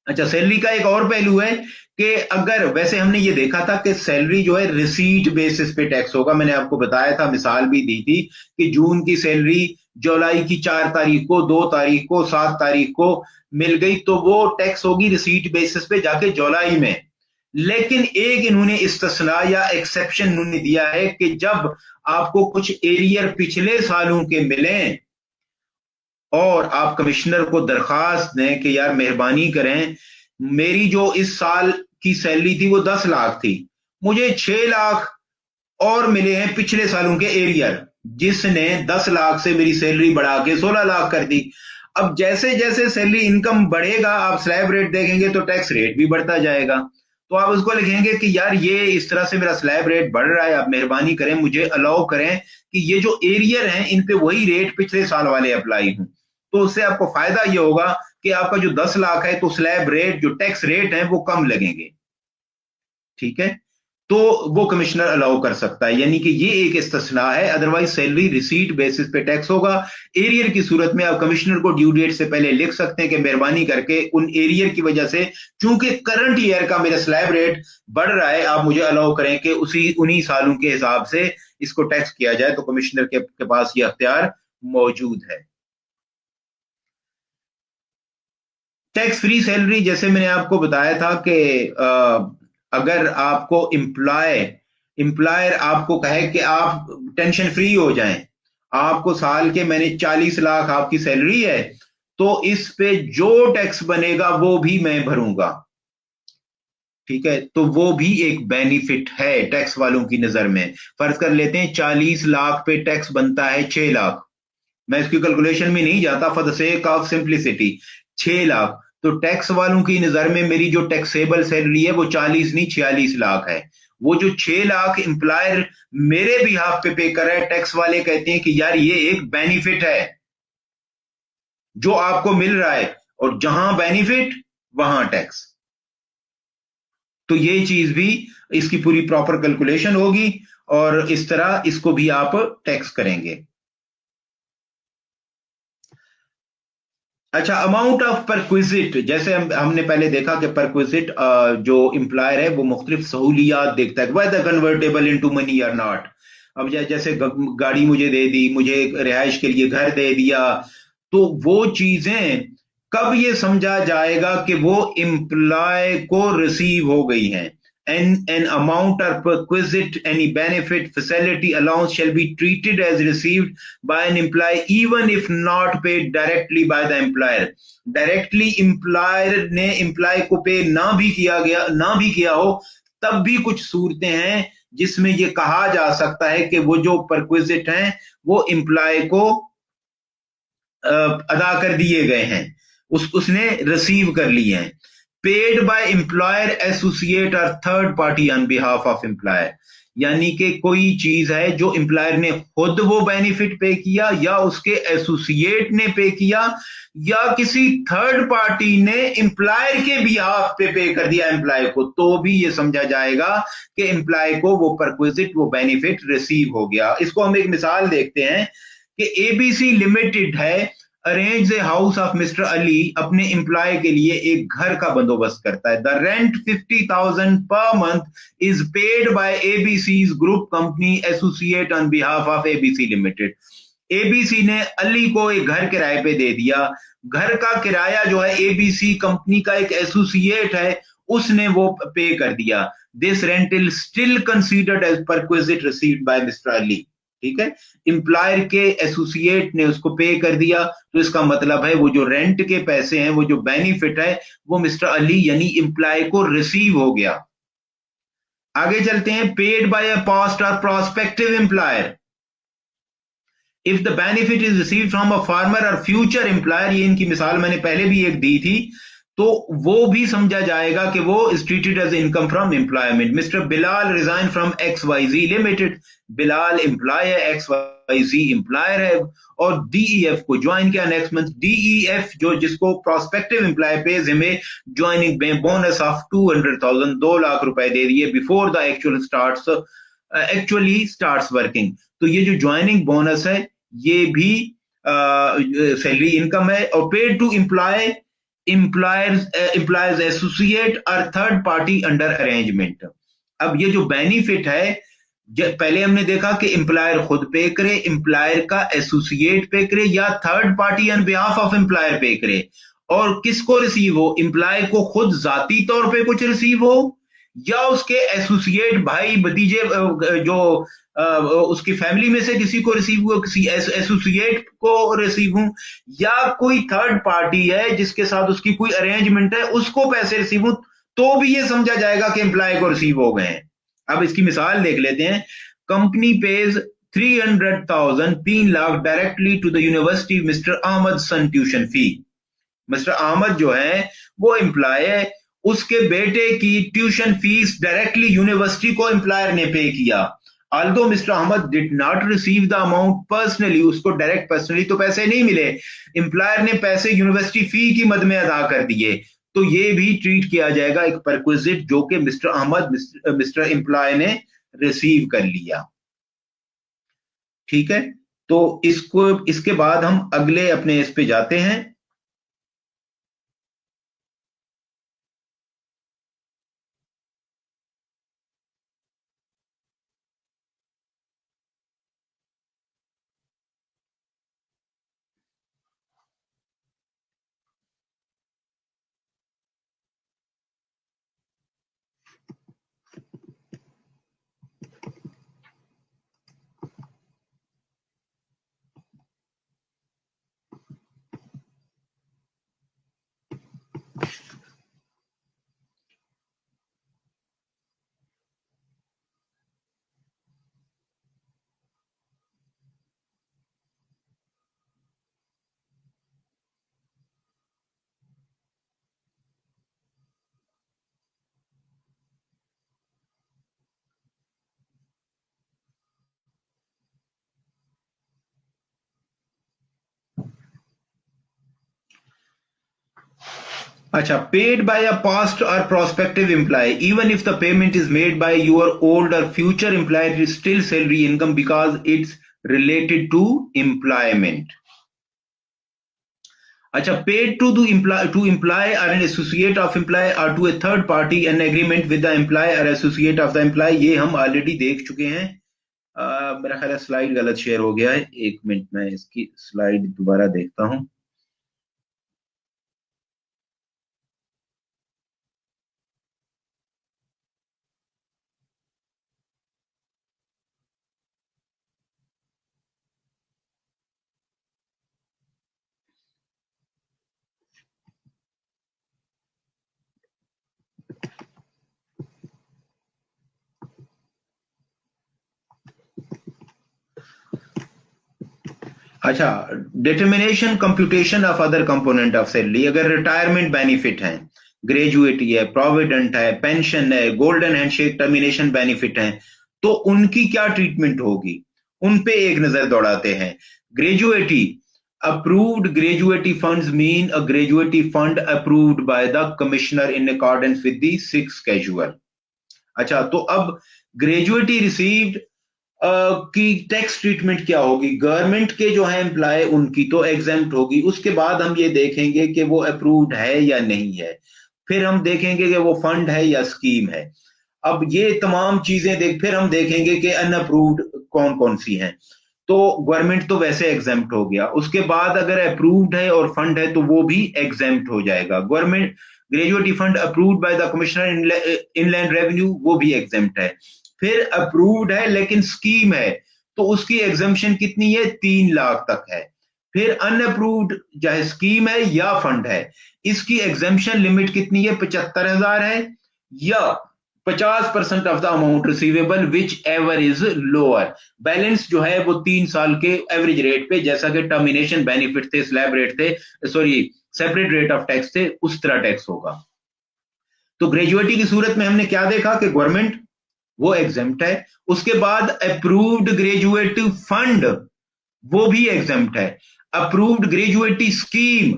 अच्छा, सैलरी का एक और पहलू है कि अगर वैसे हमने ये देखा था कि सैलरी जो है रिसीट बेसिस पे टैक्स होगा, मैंने आपको बताया था, मिसाल भी दी थी कि जून की सैलरी जुलाई की 4 तारीख को, 2 तारीख को, 7 तारीख को मिल गई, तो वो टैक्स होगी रिसीट बेसिस पे जाके जुलाई में। लेकिन एक इन्होंने इस्तिस्ना या एक्सेप्शन इन्होंने दिया है कि जब आपको कुछ एरियर पिछले सालों के मिले और आप कमिश्नर को दरखास्त दें कि यार मेहरबानी करें, मेरी जो इस साल की सैलरी थी वो 10 लाख थी, मुझे 6 लाख और मिले हैं पिछले सालों के एरियर, जिसने 10 लाख से मेरी सैलरी बढ़ा के 16 लाख कर दी। अब जैसे जैसे सैलरी इनकम बढ़ेगा आप स्लैब रेट देखेंगे तो टैक्स रेट भी बढ़ता जाएगा, तो आप उसको लिखेंगे कि यार ये इस तरह से मेरा स्लैब रेट बढ़ रहा है, आप मेहरबानी करें मुझे अलाउ करें कि ये जो एरियर हैं इन पे वही रेट पिछले साल वाले अप्लाई हों। तो उससे आपको फायदा ये होगा कि आपका जो 10 लाख है तो स्लैब रेट जो टैक्स रेट है वो कम लगेंगे, ठीक है, तो वो कमिश्नर अलाउ कर सकता है, यानी कि ये एक इस्तिस्ना है, अदरवाइज सैलरी रिसीट बेसिस पे टैक्स होगा। एरियर की सूरत में आप कमिश्नर को ड्यू डेट से पहले लिख सकते हैं कि मेहरबानी करके उन एरियर की वजह से चूंकि करंट ईयर का मेरा स्लैब रेट बढ़ रहा है, आप मुझे अलाउ करें कि उन्हीं सालों के हिसाब से इसको टैक्स किया जाए, तो कमिश्नर के पास ये अख्तियार मौजूद है। टैक्स फ्री सैलरी, जैसे मैंने आपको बताया था कि अगर आपको एम्प्लॉयर आपको कहे कि आप टेंशन फ्री हो जाएं, आपको साल के मैंने 40 लाख आपकी सैलरी है, तो इस पे जो टैक्स बनेगा वो भी मैं भरूंगा, ठीक है, तो वो भी एक बेनिफिट है टैक्स वालों की नजर में। फर्ज कर लेते हैं 40 लाख पे टैक्स बनता है 6 लाख, मैं इसकी कैलकुलेशन में नहीं जाता for the sake of simplicity, 6 lakh, तो टैक्स वालों की नजर में मेरी जो टैक्सेबल सैलरी है वो 40 नहीं 46 लाख है। वो जो 6 लाख एम्प्लॉयर मेरे बिहाफ पे कर रहा है, टैक्स वाले कहते हैं कि यार ये एक बेनिफिट है जो आपको मिल रहा है, और जहां बेनिफिट वहां टैक्स, तो ये चीज भी इसकी पूरी प्रॉपर कैलकुलेशन होगी और इस तरह इसको भी आप टैक्स करेंगे। अच्छा, अमाउंट ऑफ परक्विजिट, जैसे हमने पहले देखा कि परक्विजिट जो एम्प्लॉयर है वो मुख्तलिफ सहूलियात देखता है, वेदर कन्वर्टेबल इनटू मनी और नॉट। अब जैसे गाड़ी मुझे दे दी, मुझे रिहाइश के लिए घर दे दिया, तो वो चीजें कब ये समझा जाएगा कि वो एम्प्लॉय को रिसीव हो गई हैं। An amount or perquisite, any benefit, facility, allowance shall be treated as received by an employee even if not paid directly by the employer. Directly employer ने employee को पे ना भी किया हो, तब भी कुछ सूरतें हैं जिसमें ये कहा जा सकता है कि वो जो परक्विजिट हैं वो एम्प्लॉय को अदा कर दिए गए हैं, उसने रिसीव कर लिए हैं। पेड बाय एम्प्लॉयर, एसोसिएट और third party on behalf of employer, यानी कि कोई चीज है जो एम्प्लॉयर ने खुद वो बेनिफिट पे किया या उसके एसोसिएट ने पे किया या किसी थर्ड पार्टी ने एम्प्लॉयर के बिहाफ पे कर दिया एम्प्लॉय को, तो भी ये समझा जाएगा कि एम्प्लॉय को वो परक्विजिट, वो बेनिफिट रिसीव हो गया। इसको हम एक मिसाल देखते हैं कि एबीसी लिमिटेड है arrange a house of mister Ali, अपने एम्प्लॉय के लिए एक घर का बंदोबस्त करता है। The rent 50,000 per month is paid by ABC group company associate on behalf of ABC limited. ABC ने अली को एक घर किराए पे दे दिया। घर का किराया जो है एबीसी कंपनी का एक एसोसिएट है उसने वो पे कर दिया। This rent is still considered as perquisite received by mister Ali. ठीक है, एम्प्लॉयर के एसोसिएट ने उसको पे कर दिया, तो इसका मतलब है वो जो रेंट के पैसे हैं, वो जो बेनिफिट है, वो मिस्टर अली यानी एम्प्लॉय को रिसीव हो गया। आगे चलते हैं, paid by a past or prospective employer if the benefit is receive from a farmer और फ्यूचर एम्प्लॉयर, ये इनकी मिसाल मैंने पहले भी एक दी थी, तो वो भी समझा जाएगा कि वो is treated as income from employment. Mister Bilal resign from X Y Z limited, Bilal employee है, एक्स वाई जी एम्प्लॉयर है, और डीईएफ को ज्वाइन किया नेक्स्ट मंथ। डीईएफ जो जिसको प्रोस्पेक्टिव एम्प्लॉय पेज हमें ज्वाइनिंग बोनस ऑफ 200,000, 2 लाख रुपए दे दिए before the actually starts working. तो ये जो ज्वाइनिंग बोनस है ये भी सैलरी इनकम है। और पेड टू एम्प्लॉयर्स एसोसिएट और थर्ड पार्टी अंडर अरेंजमेंट। अब ये जो बेनिफिट है, पहले हमने देखा कि एम्प्लॉयर खुद पे करे, एम्प्लॉयर का एसोसिएट पे करे या third party on behalf of employer पे करे। और किसको रिसीव हो, एम्प्लॉय को खुद जाती तौर पे कुछ रिसीव हो या उसके एसोसिएट भाई भतीजे जो उसकी फैमिली में से किसी को रिसीव हुआ, किसी एसोसिएट को रिसीव हूं, या कोई थर्ड पार्टी है जिसके साथ उसकी कोई अरेंजमेंट है उसको पैसे रिसीव हूं, तो भी ये समझा जाएगा कि एम्प्लॉय को रिसीव हो गए हैं। अब इसकी मिसाल देख लेते हैं। Company pays 300,000, 3 lakh directly to the university mister Ahmad son tuition fee. Mister Ahmad जो है वो एम्प्लॉय है, उसके बेटे की ट्यूशन फीस डायरेक्टली यूनिवर्सिटी को एम्प्लॉयर ने पे किया। although mister Ahmad did not receive the amount personally, उसको डायरेक्ट पर्सनली तो पैसे नहीं मिले, एम्प्लॉयर ने पैसे यूनिवर्सिटी फी की मद में अदा कर दिए, तो ये भी ट्रीट किया जाएगा एक परक्विजिट जो कि मिस्टर अहमद मिस्टर एम्प्लॉय ने रिसीव कर लिया। ठीक है, तो इसको इसके बाद हम अगले अपने इस पे जाते हैं। अच्छा, paid by a past or prospective employer even if the payment is made by your old or future employer, it is still salary income because it's related to employment. अच्छा, paid to employee or an associate of employee or to a third party an agreement with the employee or associate of the employee, ये हम ऑलरेडी देख चुके हैं। मेरा ख्याल है स्लाइड गलत शेयर हो गया है, एक मिनट में इसकी स्लाइड दोबारा देखता हूं। अच्छा, determination computation of other component of salary, अगर रिटायरमेंट बेनिफिट है, ग्रेजुएटी है, प्रोविडेंट है, पेंशन है, गोल्डन हैंडशेक टर्मिनेशन बेनिफिट है, तो उनकी क्या ट्रीटमेंट होगी, उन पे एक नजर दौड़ाते हैं। Gratuity, approved gratuity funds mean a gratuity fund approved by the commissioner in accordance with the 6th schedule। अच्छा, तो अब ग्रेजुएटी रिसीव्ड की टैक्स ट्रीटमेंट क्या होगी, गवर्नमेंट के जो है एम्प्लॉय उनकी तो एग्जेम्प्ट होगी, उसके बाद हम ये देखेंगे कि वो अप्रूव्ड है या नहीं है, फिर हम देखेंगे कि वो फंड है या स्कीम है। अब ये तमाम चीजें देख, फिर हम देखेंगे कि अनअप्रूव्ड कौन कौन सी हैं। तो गवर्नमेंट तो वैसे एग्जेम्प्ट हो गया, उसके बाद अगर अप्रूव्ड है और फंड है तो वो भी एग्जेम्प्ट हो जाएगा। Government gratuity fund approved by the commissioner inland revenue, वो भी एग्जेम्प्ट है। फिर अप्रूव्ड है लेकिन स्कीम है, तो उसकी एग्जेम्पशन कितनी है, 3 लाख तक है। फिर अनअप्रूव्ड चाहे स्कीम है या फंड है, इसकी एग्जेम्पशन लिमिट कितनी है, 75,000 है, या 50% of the amount receivable which ever is lower. Balance जो है वो 3 साल के एवरेज रेट पे, जैसा कि टर्मिनेशन बेनिफिट थे, स्लैब रेट थे, sorry separate rate of tax थे, उस तरह टैक्स होगा। तो ग्रेजुएटी की सूरत में हमने क्या देखा कि गवर्नमेंट वो एग्जेम्प्ट है, उसके बाद अप्रूव्ड ग्रेजुएटिव फंड वो भी एग्जेम्प्ट है, अप्रूव्ड ग्रेजुएटी स्कीम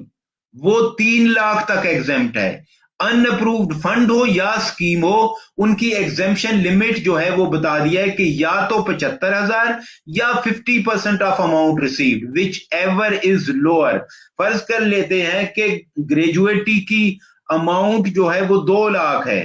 वो 3 लाख तक एग्जेम्प्ट है। अनअप्रूव्ड फंड हो या स्कीम हो, उनकी एग्जेम्पशन लिमिट जो है वो बता दिया है कि या तो 75,000 या 50% of amount received which ever is lower. फर्ज कर लेते हैं कि ग्रेजुएटी की अमाउंट जो है वो 2 लाख है,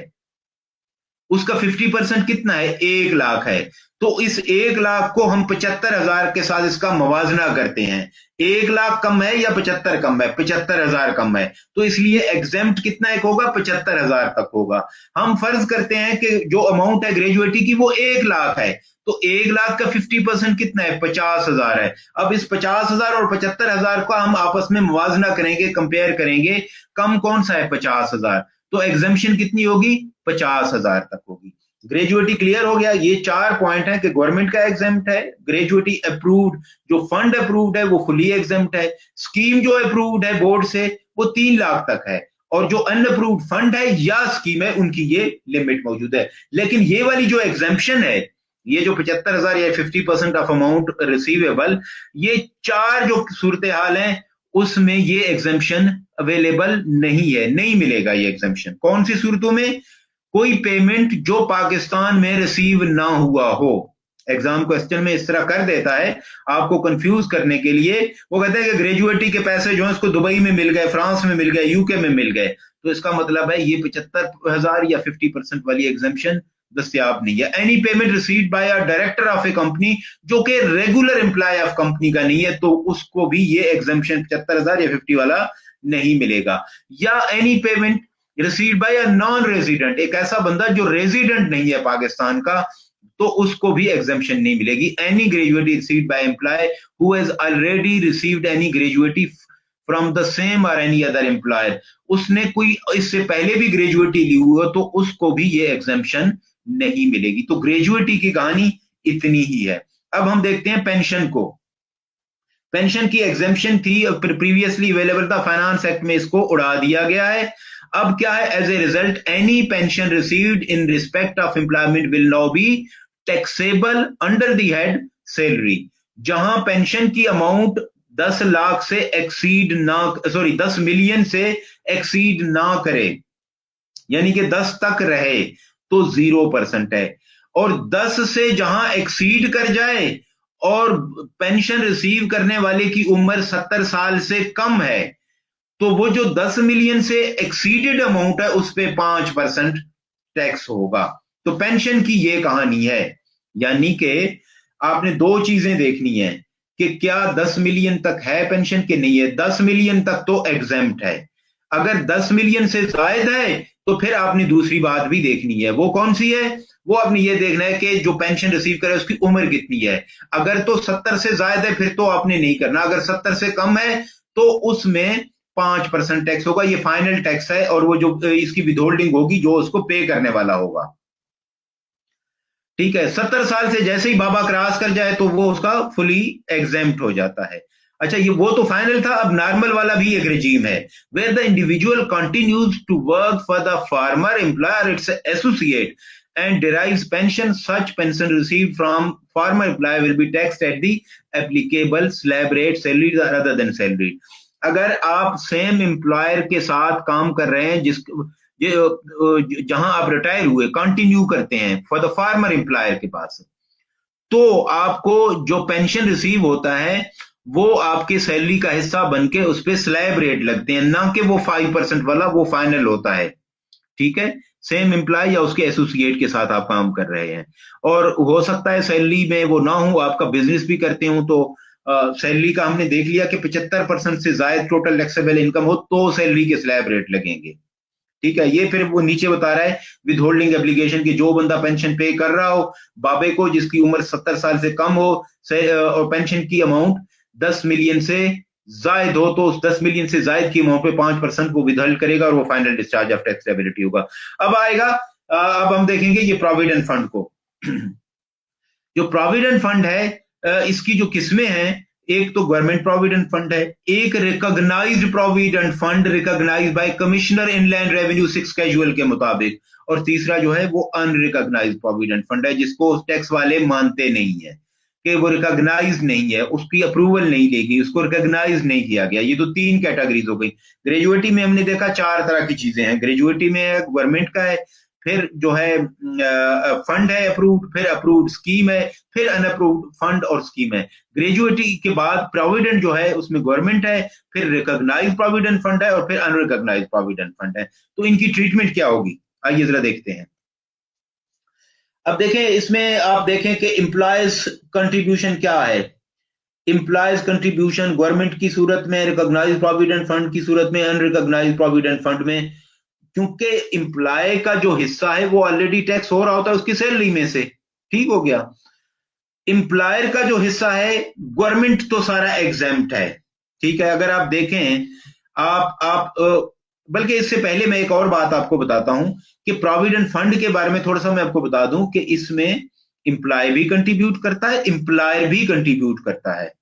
उसका 50% कितना है, 1 लाख है। तो इस 1 लाख को हम 75,000 के साथ इसका मवाजना करते हैं। 1 लाख कम है या 75 कम है, 75,000 कम है, तो इसलिए एग्जेम्प्ट कितना एक होगा, 75,000 तक होगा। हम फर्ज करते हैं कि जो अमाउंट है ग्रेजुएटी की वो 1 लाख है, तो 1 लाख का 50% कितना है, 50,000 है। अब इस 50,000 और 75,000 का हम आपस में मुवाजना करेंगे, कंपेयर करेंगे, कम कौन सा है, 50,000, तो एग्जेम्पशन कितनी होगी, 50,000 तक होगी। ग्रेजुएटी क्लियर हो गया। ये 4 पॉइंट है कि गवर्नमेंट का एग्जेम्प्ट है, ग्रेजुएटी अप्रूव्ड, जो फंड अप्रूव्ड है वो फुली एग्जेम्प्ट है, स्कीम जो अप्रूव्ड है बोर्ड से वो 3 लाख तक है, और जो अनअप्रूव्ड फंड है या स्कीम है उनकी ये लिमिट मौजूद है। लेकिन ये वाली जो एग्जेम्पशन है, ये जो 75,000 या 50% ऑफ अमाउंट रिसीवेबल, ये 4 जो सूरत हाल है उसमें ये एग्जेम्पशन अवेलेबल नहीं है, नहीं मिलेगा ये एग्जेम्पशन। कौन सी सूरतों में, कोई पेमेंट जो पाकिस्तान में रिसीव ना हुआ हो। एग्जाम क्वेश्चन में इस तरह कर देता है आपको कंफ्यूज करने के लिए, वो कहते हैं कि ग्रेजुएटी के पैसे जो है उसको दुबई में मिल गए, फ्रांस में मिल गए, यूके में मिल गए, तो इसका मतलब है ये 75,000 या 50% वाली एग्जाम्पशन दस्तियाब नहीं है। Any payment received by a director of A company, जो कि रेगुलर एम्प्लॉय ऑफ कंपनी का नहीं है, तो उसको भी ये एग्जाम्पशन 75,000 या 50 वाला नहीं मिलेगा। या any payment received by a non resident, एक ऐसा बंदा जो रेजिडेंट नहीं है पाकिस्तान का, तो उसको भी एग्जेम्पशन नहीं मिलेगी। Any gratuity received by employee who has already received any gratuity from the same और एनी अदर एम्प्लॉयर, उसने कोई इससे पहले भी ग्रेजुएटी ली हुई हो तो उसको भी ये एग्जेम्पशन नहीं मिलेगी। तो ग्रेजुएटी की कहानी इतनी ही है। अब हम देखते हैं पेंशन को। पेंशन की एग्जेम्पशन थी, प्रीवियसली अवेलेबल था, फाइनेंस एक्ट में इसको उड़ा दिया गया है। अब क्या है, as a result any pension received in respect of employment will now be taxable under the head salary. जहां पेंशन की अमाउंट 10 लाख से एक्सीड ना, सॉरी 10 मिलियन से एक्सीड ना करे, यानी कि 10 तक रहे, तो 0% है। और 10 से जहां एक्सीड कर जाए और पेंशन रिसीव करने वाले की उम्र 70 साल से कम है, तो वो जो 10 मिलियन से एक्सीडेड अमाउंट है उस पे 5% टैक्स होगा। तो पेंशन की ये कहानी है। यानी कि आपने 2 चीजें देखनी है कि क्या 10 मिलियन तक है पेंशन के नहीं है। 10 मिलियन तक तो एग्जेम्प्ट है, अगर 10 मिलियन से ज्यादा है तो फिर आपने दूसरी बात भी देखनी है। वो कौन सी है, वो आपने ये देखना है कि जो पेंशन रिसीव करे उसकी उम्र कितनी है। अगर तो 70 से ज्यादा है फिर तो आपने नहीं करना, अगर 70 से कम है तो उसमें 5% टैक्स होगा। ये फाइनल टैक्स है और वो जो इसकी विदहोल्डिंग होगी जो उसको पे करने वाला होगा। ठीक है, 70 साल से जैसे ही बाबा क्रॉस कर जाए तो वो उसका फुली एग्जेम्प्ट हो जाता है। अच्छा, ये वो तो फाइनल था। अब नॉर्मल वाला भी एक रिजीम है, where the individual continues to work for the former employer its associate and derives pension. Such pension received from farmer employer will be taxed at the applicable slab rate, salary rather than salary. अगर आप सेम एम्प्लॉयर के साथ काम कर रहे हैं, जहां आप रिटायर हुए, कंटिन्यू करते हैं फॉर द फार्मर एम्प्लॉयर के पास, तो आपको जो पेंशन रिसीव होता है वो आपके सैलरी का हिस्सा बनके उस पर स्लैब रेट लगते हैं, ना कि वो 5% वाला वो फाइनल होता है। ठीक है, सेम एम्प्लॉय या उसके एसोसिएट के साथ आप काम कर रहे हैं, और हो सकता है सैलरी में वो ना हो, आपका बिजनेस भी करते हो, तो सैलरी का हमने देख लिया कि 75% से ज्यादा टोटल टैक्सेबल इनकम हो तो सैलरी के स्लैब रेट लगेंगे। ठीक है, ये फिर वो नीचे बता रहा है विद होल्डिंग एप्लीकेशन की जो बंदा पेंशन पे कर रहा हो बाबे को, जिसकी उम्र 70 साल से कम हो, और पेंशन की अमाउंट 10 मिलियन से जायद हो, तो उस 10 मिलियन से जायद की अमाउंट पे 5% को विदहोल्ड करेगा और वो फाइनल डिस्चार्ज ऑफ टैक्सेबिलिटी होगा। अब आएगा, अब हम देखेंगे ये प्रोविडेंट फंड को। जो प्रोविडेंट फंड है, इसकी जो किस्में हैं, एक तो गवर्नमेंट प्रोविडेंट फंड है, एक recognised provident fund recognised by commissioner inland revenue 6 casual के मुताबिक, और तीसरा जो है वो अनरिकॉग्नाइज्ड प्रोविडेंट फंड है, जिसको टैक्स वाले मानते नहीं है, कि वो रिकॉग्नाइज नहीं है, उसकी अप्रूवल नहीं लेगी, उसको रिकॉग्नाइज नहीं किया गया। ये तो 3 कैटेगरीज हो गई। ग्रेजुएटी में हमने देखा 4 तरह की चीजें हैं। ग्रेजुएटी में गवर्नमेंट का है, फिर जो है फंड है अप्रूव्ड, फिर अप्रूव्ड स्कीम है, फिर अनअप्रूव्ड फंड और स्कीम है। ग्रेजुएटी के बाद प्रोविडेंट जो है उसमें गवर्नमेंट है, फिर रिकॉग्नाइज्ड प्रोविडेंट फंड है, और फिर अनरिकॉग्नाइज्ड प्रोविडेंट फंड है। तो इनकी ट्रीटमेंट क्या होगी, आइए जरा देखते हैं। अब देखें, इसमें आप देखें कि एम्प्लॉयज कंट्रीब्यूशन क्या है। एम्प्लॉयज कंट्रीब्यूशन गवर्नमेंट की सूरत में, रिकॉग्नाइज्ड प्रोविडेंट फंड की सूरत में, अनरिकॉग्नाइज्ड प्रोविडेंट फंड में, क्योंकि एम्प्लॉय का जो हिस्सा है वो ऑलरेडी टैक्स हो रहा होता है उसकी सैलरी में से। ठीक हो गया। एम्प्लॉयर का जो हिस्सा है गवर्नमेंट तो सारा एग्जेम्प्ट है। ठीक है, अगर आप देखें, आप बल्कि इससे पहले मैं एक और बात आपको बताता हूं कि प्रोविडेंट फंड के बारे में थोड़ा सा मैं आपको बता दूं कि इसमें एम्प्लॉय भी कंट्रीब्यूट करता है, एम्प्लॉयर भी कंट्रीब्यूट करता है,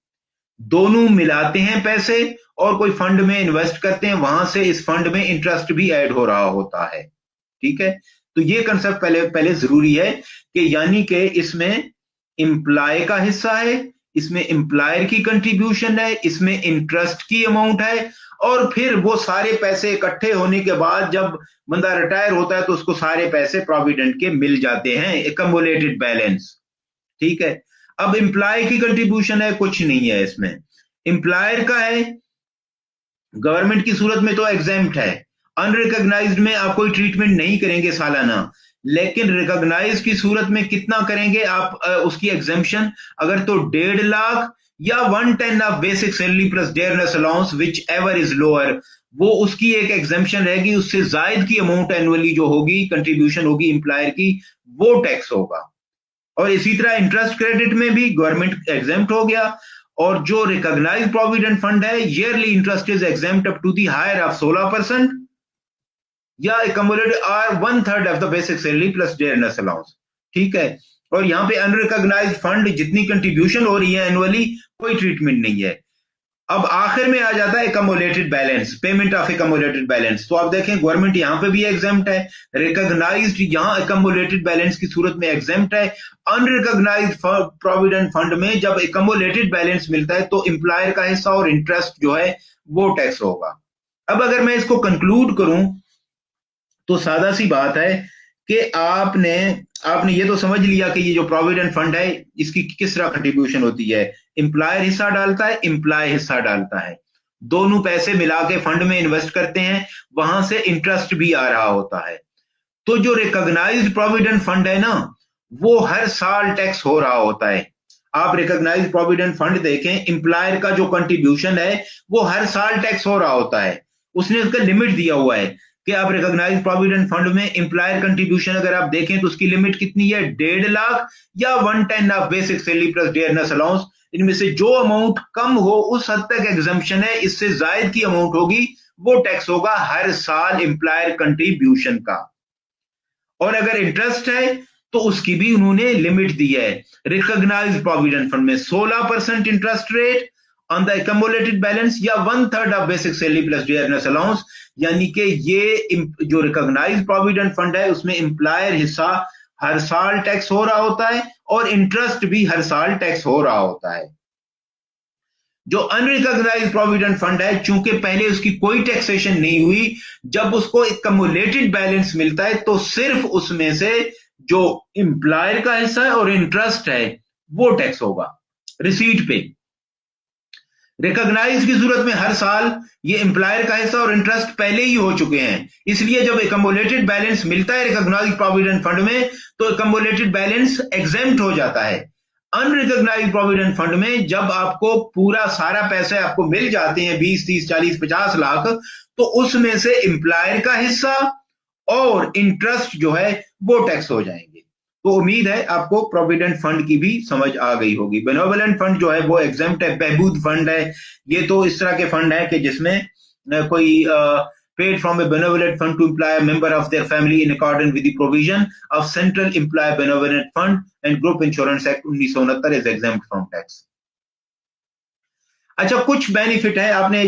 दोनों मिलाते हैं पैसे और कोई फंड में इन्वेस्ट करते हैं, वहां से इस फंड में इंटरेस्ट भी ऐड हो रहा होता है। ठीक है, तो ये कंसेप्ट पहले पहले जरूरी है कि यानी कि इसमें एम्प्लॉय का हिस्सा है, इसमें एम्प्लॉयर की कंट्रीब्यूशन है, इसमें इंटरेस्ट की अमाउंट है, और फिर वो सारे पैसे इकट्ठे होने के बाद जब बंदा रिटायर होता है तो उसको सारे पैसे प्रोविडेंट के मिल जाते हैं, एकम्युलेटेड बैलेंस। ठीक है, अब एम्प्लॉय की कंट्रीब्यूशन है, कुछ नहीं है इसमें। एम्प्लॉयर का है, गवर्नमेंट की सूरत में तो एग्जेम्प्ट है, अनरिकॉग्नाइज्ड में आप कोई ट्रीटमेंट नहीं करेंगे सालाना, लेकिन रिकॉग्नाइज की सूरत में कितना करेंगे आप, उसकी एग्जेम्पशन अगर तो 1.5 लाख या 1/10 of basic salary plus dearness allowance which ever is lower, वो उसकी एक एग्जेम्पशन रहेगी, उससे जायद की अमाउंट एनुअली जो होगी कंट्रीब्यूशन होगी एम्प्लॉयर की, वो टैक्स होगा। और इसी तरह इंटरेस्ट क्रेडिट में भी गवर्नमेंट एग्जेम्प्ट हो गया, और जो रिकॉग्नाइज्ड प्रोविडेंट फंड है yearly interest is exempt up to the higher of 16% या accumulated are 1/3 of the basic salary plus dearness allowance. ठीक है, और यहाँ पे अनरिकॉग्नाइज्ड फंड जितनी कंट्रीब्यूशन हो रही है एनुअली कोई ट्रीटमेंट नहीं है। अब आखिर में आ जाता है एकम्युलेटेड बैलेंस, पेमेंट ऑफ एकम्युलेटेड बैलेंस। तो आप देखें गवर्नमेंट यहां पे भी एग्जेम्प्ट है, रिकॉग्नाइज्ड यहां एकम्युलेटेड बैलेंस की सूरत में एग्जेम्प्ट है, अनरिकॉग्नाइज्ड प्रोविडेंट फंड में जब एकम्युलेटेड बैलेंस मिलता है तो एम्प्लॉयर का हिस्सा और इंटरेस्ट जो है वो टैक्स होगा। अब अगर मैं इसको कंक्लूड करूं तो सादा सी बात है कि आपने आपने ये तो समझ लिया कि ये जो प्रोविडेंट फंड है इसकी किस तरह कंट्रीब्यूशन होती है। एम्प्लॉयर हिस्सा डालता है, एम्प्लॉय हिस्सा डालता है, दोनों पैसे मिला के फंड में इन्वेस्ट करते हैं, वहां से इंटरेस्ट भी आ रहा होता है। तो जो रिकॉग्नाइज्ड प्रोविडेंट फंड है ना, वो हर साल टैक्स हो रहा होता है। आप रिकॉग्नाइज्ड प्रोविडेंट फंड देखें, एम्प्लॉयर का जो कंट्रीब्यूशन है वो हर साल टैक्स हो रहा होता है, उसने उसका लिमिट दिया हुआ है कि आप रिकॉग्नाइज्ड प्रोविडेंट फंड में एम्प्लॉयर कंट्रीब्यूशन अगर आप देखें तो उसकी लिमिट कितनी है, 1.5 लाख या 1/10 of basic salary plus dearness allowance. इनमें से जो अमाउंट कम हो उस हद तक एग्जम्पशन है, इससे जायद की अमाउंट होगी वो टैक्स होगा हर साल एम्प्लॉयर कंट्रीब्यूशन का। और अगर इंटरेस्ट है तो उसकी भी उन्होंने लिमिट दी है। रिकॉग्नाइज्ड प्रोविडेंट फंड में 16% interest rate on the accumulated balance या 1/3 of basic salary plus dearness allowance, यानी कि ये जो रिकॉग्नाइज्ड प्रोविडेंट फंड है उसमें एम्प्लॉयर हिस्सा हर साल टैक्स हो रहा होता है और इंटरेस्ट भी हर साल टैक्स हो रहा होता है। जो अनरिकॉग्नाइज्ड प्रोविडेंट फंड है, चूंकि पहले उसकी कोई टैक्सेशन नहीं हुई, जब उसको एक्यूमुलेटेड बैलेंस मिलता है तो सिर्फ उसमें से जो एम्प्लॉयर का हिस्सा है और इंटरेस्ट है वो टैक्स होगा रिसीट पे। रिकॉग्नाइज की सूरत में हर साल ये एम्प्लॉयर का हिस्सा और इंटरेस्ट पहले ही हो चुके हैं, इसलिए जब एक्यूमुलेटेड बैलेंस मिलता है रिकॉग्नाइज्ड प्रोविडेंट फंड में तो एक्यूमुलेटेड बैलेंस एग्जेम्प्ट हो जाता है। अनरिकॉग्नाइज्ड प्रोविडेंट फंड में जब आपको पूरा सारा पैसे आपको मिल जाते हैं 20, 30, 40, 50 लाख, तो उसमें से एम्प्लॉयर का हिस्सा और इंटरेस्ट जो है वो टैक्स हो जाएंगे। तो उम्मीद है आपको प्रोविडेंट फंड की भी समझ आ गई होगी। बेनेवोलेंट फंड जो है वो एग्जेम्प्ट है, बहबूद फंड है। ये तो इस तरह के फंड है कि जिसमें कोई paid from a benevolent fund to employ a member of their family in accordance with the provision of Central Employee Benevolent Fund and Group Insurance Act 1969 is exempt from tax. अच्छा, कुछ बेनिफिट है, आपने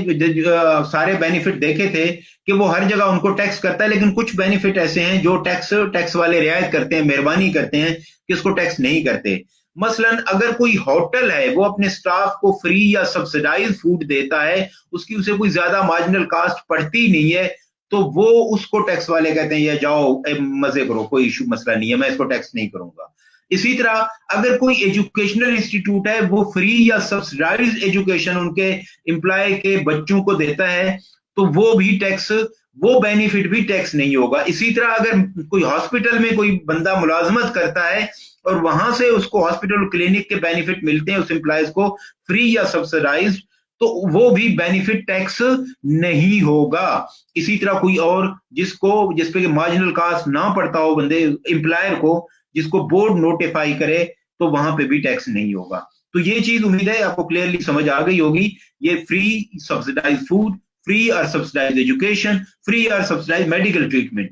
सारे बेनिफिट देखे थे कि वो हर जगह उनको टैक्स करता है, लेकिन कुछ बेनिफिट ऐसे हैं जो टैक्स वाले रियायत करते हैं, मेहरबानी करते हैं कि इसको टैक्स नहीं करते। मसलन अगर कोई होटल है वो अपने स्टाफ को फ्री या सब्सिडाइज फूड देता है, उसकी उसे कोई ज्यादा मार्जिनल कास्ट पड़ती नहीं है, तो वो उसको टैक्स वाले कहते हैं या जाओ मजे करो, कोई इशू मसला नहीं है, मैं इसको टैक्स नहीं करूंगा। इसी तरह अगर कोई एजुकेशनल इंस्टीट्यूट है वो फ्री या सब्सिडाइज एजुकेशन उनके एम्प्लॉय के बच्चों को देता है, तो वो भी टैक्स, वो बेनिफिट भी टैक्स नहीं होगा। इसी तरह अगर कोई हॉस्पिटल में कोई बंदा मुलाजमत करता है और वहां से उसको हॉस्पिटल क्लिनिक के बेनिफिट मिलते हैं उस एम्प्लॉयज को फ्री या सब्सिडाइज, तो वो भी बेनिफिट टैक्स नहीं होगा। इसी तरह कोई और जिसपे मार्जिनल कास्ट ना पड़ता हो बंदे एम्प्लॉयर को, जिसको बोर्ड नोटिफाई करे, तो वहां पे भी टैक्स नहीं होगा। तो ये चीज उम्मीद है आपको क्लियरली समझ आ गई होगी। ये फ्री सब्सिडाइज फूड, फ्री और सब्सिडाइज एजुकेशन, फ्री और सब्सिडाइज मेडिकल ट्रीटमेंट,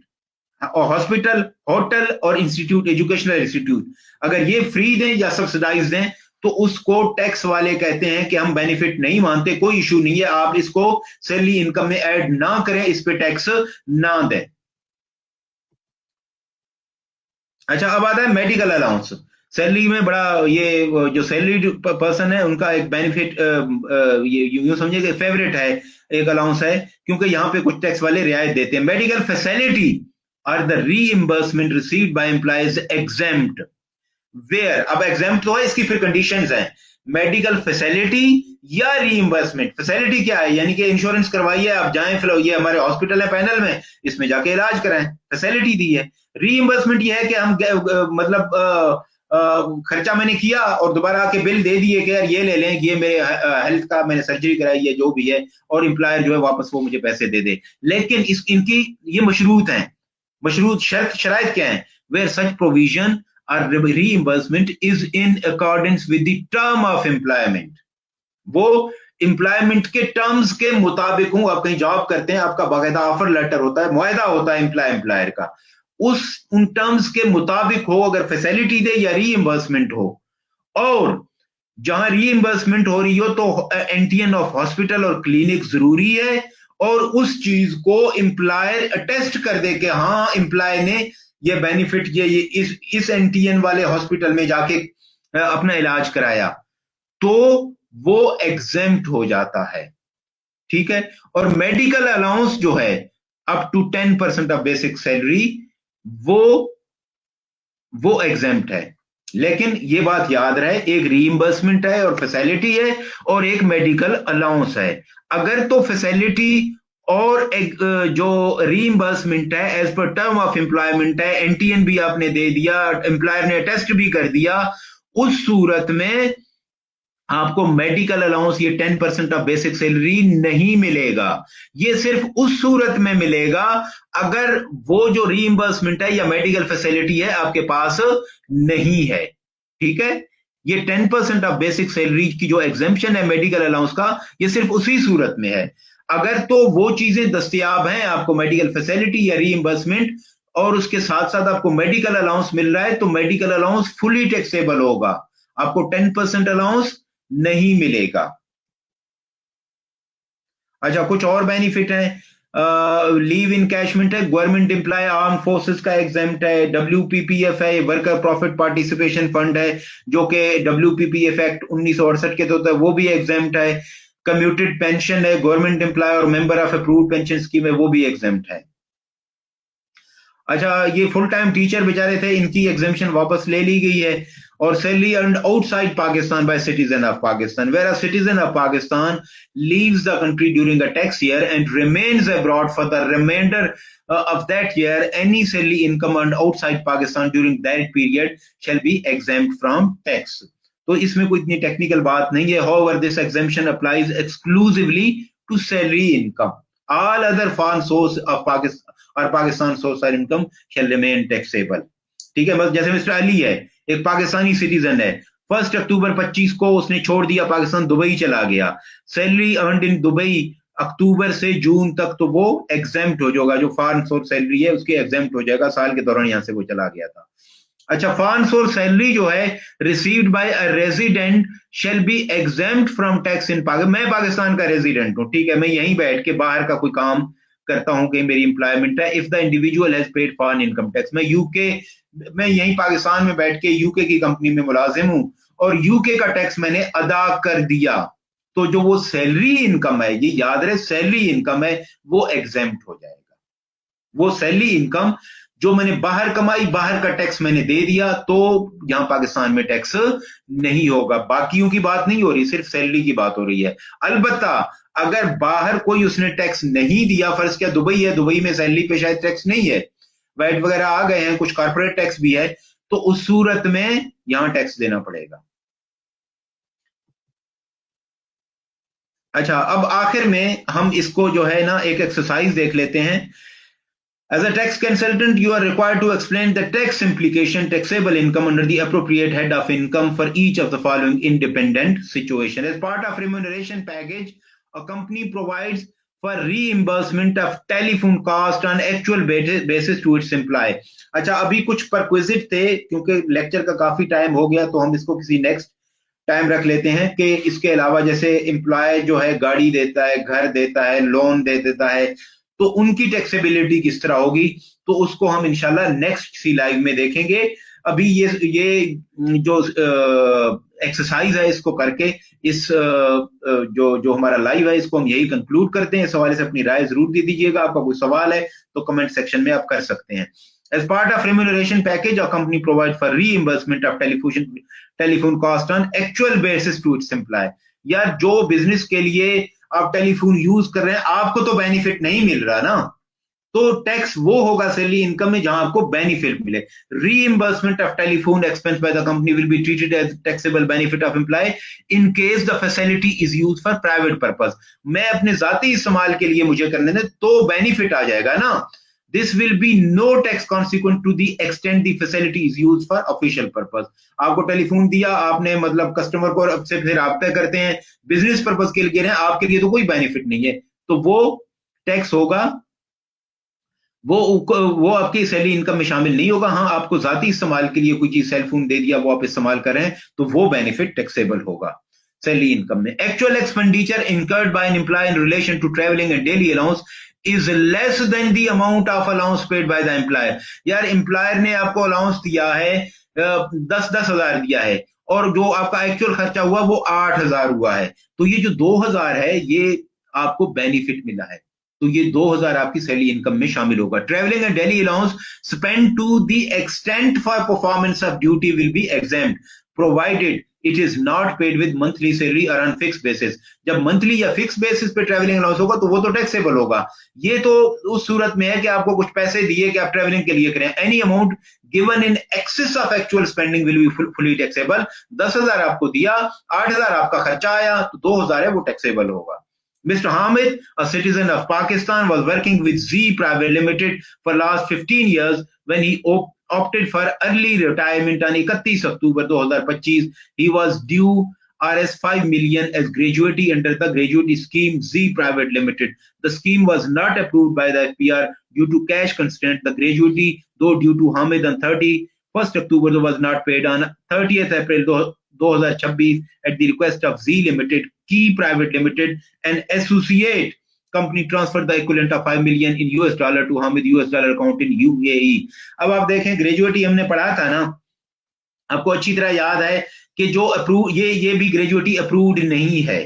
और हॉस्पिटल, होटल और इंस्टीट्यूट, एजुकेशनल इंस्टीट्यूट अगर ये फ्री दें या सब्सिडाइज दें तो उसको टैक्स वाले कहते हैं कि हम बेनिफिट नहीं मानते, कोई इशू नहीं है, आप इसको सैलरी इनकम में ऐड ना करें, इस पे टैक्स ना दें। अच्छा, अब आता है मेडिकल अलाउंस। सैलरी में बड़ा ये जो सैलरी पर्सन है उनका एक बेनिफिट, ये यूं समझिए कि फेवरेट है, एक अलाउंस है, क्योंकि यहाँ पे कुछ टैक्स वाले रियायत देते हैं। Medical facility or the reimbursement received by employees exempt where, अब एग्जेम्प्ट तो है, इसकी फिर कंडीशंस हैं। मेडिकल फैसिलिटी या रीइंबर्समेंट। फैसिलिटी क्या है, यानी कि इंश्योरेंस करवाइए, आप जाएं, फिर ये हमारे हॉस्पिटल है पैनल में, इसमें जाके इलाज कराएं, फैसिलिटी दी है। रीइंबर्समेंट ये है कि हम मतलब खर्चा मैंने किया और दोबारा आके बिल दे दिए कि यार ये ले लें, ये मेरे हेल्थ का मैंने सर्जरी कराई है जो भी है, और एम्प्लॉयर जो है वापस वो मुझे पैसे दे दे। लेकिन इनकी ये मशरूत हैं, मशरूत शराइत क्या है, वेयर सच प्रोविजन और reimbursement is in accordance with the term of employment, वो एम्प्लॉयमेंट के टर्म्स के मुताबिक हूं। आप कहीं जॉब करते हैं, आपका बाकायदा ऑफर लेटर होता है, मुआहदा होता है एम्प्लॉयर का, उन टर्म्स के मुताबिक हो, अगर फैसिलिटी दे या रीइंबर्समेंट हो, और जहां रीइंबर्समेंट हो रही हो तो एंटीएन ऑफ हॉस्पिटल और क्लिनिक जरूरी है, और उस चीज को एम्प्लॉयर अटेस्ट कर दे कि हाँ एम्प्लॉय ने ये बेनिफिट ये इस एनटीएन वाले हॉस्पिटल में जाके अपना इलाज कराया, तो वो एग्जेम्प्ट हो जाता है। ठीक है, और मेडिकल अलाउंस जो है up to 10% of basic salary, वो एग्जेम्प्ट है। लेकिन ये बात याद रहे, एक रीइंबर्समेंट है और फैसिलिटी है, और एक मेडिकल अलाउंस है। अगर तो फैसिलिटी और एक जो रीइंबर्समेंट है as per term of employment है, एनटीएन भी आपने दे दिया, एम्प्लॉयर ने टेस्ट भी कर दिया, उस सूरत में आपको मेडिकल अलाउंस ये 10% ऑफ बेसिक सैलरी नहीं मिलेगा। ये सिर्फ उस सूरत में मिलेगा अगर वो जो रीइंबर्समेंट है या मेडिकल फैसिलिटी है आपके पास नहीं है। ठीक है, ये 10% ऑफ बेसिक सैलरी की जो एग्जेम्पशन है मेडिकल अलाउंस का, ये सिर्फ उसी सूरत में है। अगर तो वो चीजें दस्तयाब हैं, आपको मेडिकल फैसिलिटी या रीइंबर्समेंट और उसके साथ साथ आपको मेडिकल अलाउंस मिल रहा है, तो मेडिकल अलाउंस फुली टैक्सेबल होगा, आपको 10% अलाउंस नहीं मिलेगा। अच्छा, कुछ और बेनिफिट है। लीव इनकैशमेंट है, गवर्नमेंट एम्प्लॉय आर्म फोर्सेस का एग्जेम्प्ट है, WPPF है, वर्कर प्रॉफिट पार्टिसिपेशन फंड है जो कि WPPF एक्ट 1968 के तहत है, वो भी एग्जेम्प्ट है। कम्यूटेड पेंशन है, गवर्नमेंट एम्प्लॉय और member of approved pension scheme है, वो भी एग्जेम्प्ट है। अच्छा, ये फुल टाइम टीचर बेचारे थे, इनकी एग्जेम्पशन वापस ले ली गई है। और salary earned outside Pakistan by citizen of Pakistan, where a citizen of Pakistan leaves the country during a tax year and remains abroad for the remainder of that year, any salary income earned outside Pakistan during that period shall be exempt from tax. तो इसमें कोई इतनी टेक्निकल बात नहीं है। However, this exemption applies exclusively to salary income. All other foreign source of Pakistan और Pakistan source of income shall remain taxable. ठीक है, बस जैसे मिस्टर अली है, एक पाकिस्तानी सिटीजन है, 1 अक्टूबर 25 को उसने छोड़ दिया पाकिस्तान, दुबई चला गया, सैलरी अर्नड इन दुबई अक्टूबर से जून तक तो वो एग्जेम्प्ट हो जाएगा, जो फॉरेन सोर्स सैलरी है उसके एग्जेम्प्ट हो जाएगा, साल के दौरान यहां से वो चला गया था। अच्छा, फॉरेन सोर्स सैलरी जो है received by a resident shall be exempt from tax in Pakistan. मैं पाकिस्तान का रेजिडेंट हूं, ठीक है, मैं यहीं बैठ के बाहर का कोई काम करता हूं कि मेरी एम्प्लॉयमेंट है। If the individual has paid foreign income tax, मैं यहीं पाकिस्तान में बैठ के यूके की कंपनी में मुलाजिम हूं और यूके का टैक्स मैंने अदा कर दिया, तो जो वो सैलरी इनकम है, ये याद रहे सैलरी इनकम है, वो एग्जेम्प्ट हो जाएगा। वो सैलरी इनकम जो मैंने बाहर कमाई, बाहर का टैक्स मैंने दे दिया, तो यहां पाकिस्तान में टैक्स नहीं होगा। बाकियों की बात नहीं हो रही, सिर्फ सैलरी की बात हो रही है। अलबत्ता अगर बाहर कोई उसने टैक्स नहीं दिया, फर्ज क्या दुबई है, दुबई में सैलरी पे शायद टैक्स नहीं है, वैट वगैरह आ गए हैं, कुछ कॉर्पोरेट टैक्स भी है, तो उस सूरत में यहां टैक्स देना पड़ेगा। अच्छा, अब आखिर में हम इसको जो है ना एक एक्सरसाइज देख लेते हैं। As a tax consultant, you are required to explain the tax implication, taxable income under the appropriate head of income for each of the following independent situation. As part of remuneration package, a company provides for reimbursement of telephone cost on actual basis to its employee. अच्छा, अभी कुछ परक्विजिट थे, क्योंकि लेक्चर का काफी टाइम हो गया, तो हम इसको किसी नेक्स्ट टाइम रख लेते हैं कि इसके अलावा जैसे एम्प्लॉय जो है गाड़ी देता है, घर देता है, लोन दे देता है, तो उनकी टैक्सेबिलिटी किस तरह होगी, तो उसको हम इंशाल्लाह नेक्स्ट सी लाइव में देखेंगे। अभी ये जो एक्सरसाइज है इसको करके इस जो हमारा लाइव है इसको हम यही कंक्लूड करते हैं। इस हवाले से अपनी राय जरूर दे दीजिएगा। आपका कोई सवाल है तो कमेंट सेक्शन में आप कर सकते हैं। As part of remuneration package, a company provides for reimbursement of telephone cost on actual basis to its employee. यार, जो बिजनेस के लिए आप टेलीफोन यूज कर रहे हैं, आपको तो बेनिफिट नहीं मिल रहा ना, तो टैक्स वो होगा सैलरी इनकम में जहां आपको बेनिफिट मिले। Reimbursement of telephone expense by the company will be treated as taxable benefit of employee in case the facility is used for private purpose. मैं अपने जाती इस्तेमाल के लिए मुझे करने दें तो बेनिफिट आ जाएगा ना। This will be no tax consequent to the extent the facility is used for official purpose. आपको टेलीफोन दिया आपने, मतलब कस्टमर को से फिर रब्ता करते हैं, बिजनेस पर्पस के लिए आपके लिए तो कोई बेनिफिट नहीं है, तो वो टैक्स होगा, वो आपकी सैलरी इनकम में शामिल नहीं होगा। हाँ, आपको जाती इस्तेमाल के लिए कोई चीज सेलफोन दे दिया, वो आप इस्तेमाल कर रहे हैं, तो वो बेनिफिट टैक्सेबल होगा सैलरी इनकम में। Actual expenditure incurred by an employee in relation to travelling and daily allowance is less than the amount of allowance paid by the employer. यार, एम्प्लॉयर ने आपको अलाउंस दिया है 10,000 दिया है, और जो आपका एक्चुअल खर्चा हुआ वो 8,000 हुआ है, तो ये जो 2,000 है ये आपको बेनिफिट मिला है, तो ये 2,000 आपकी सैलरी इनकम में शामिल होगा। Travelling and daily allowance spend to the extent for performance of duty will be exempt provided it is not paid with monthly salary और ऑन फिक्स बेसिस। जब मंथली या फिक्स बेसिस पे ट्रेवलिंग अलाउंस होगा तो वो तो टैक्सेबल होगा। ये तो उस सूरत में है कि आपको कुछ पैसे दिए कि आप ट्रेवलिंग के लिए करें। Any amount given in excess of actual spending will be fully taxable. 10,000 आपको दिया, 8,000 आपका खर्चा आया, तो 2,000 है वो टैक्सेबल होगा। Mr. Hamid, a citizen of Pakistan, was working with Z Private Limited for last 15 years when he opted for early retirement on 31 October 2025. He was due Rs 5 million as gratuity under the gratuity scheme Z Private Limited. The scheme was not approved by the FPR due to cash constraint. The gratuity, though due to Hamid on 31st October, was not paid on 30th April 2026 at the request of Z Limited, Key Private Limited, an associate company transferred the equivalent of 5 million in US dollar to Hamid US dollar account in UAE. अब आप देखें ग्रेजुएटी हमने पढ़ा था ना, आपको अच्छी तरह याद है कि जो अप्रूव ये भी ग्रेजुएटी अप्रूव्ड नहीं है,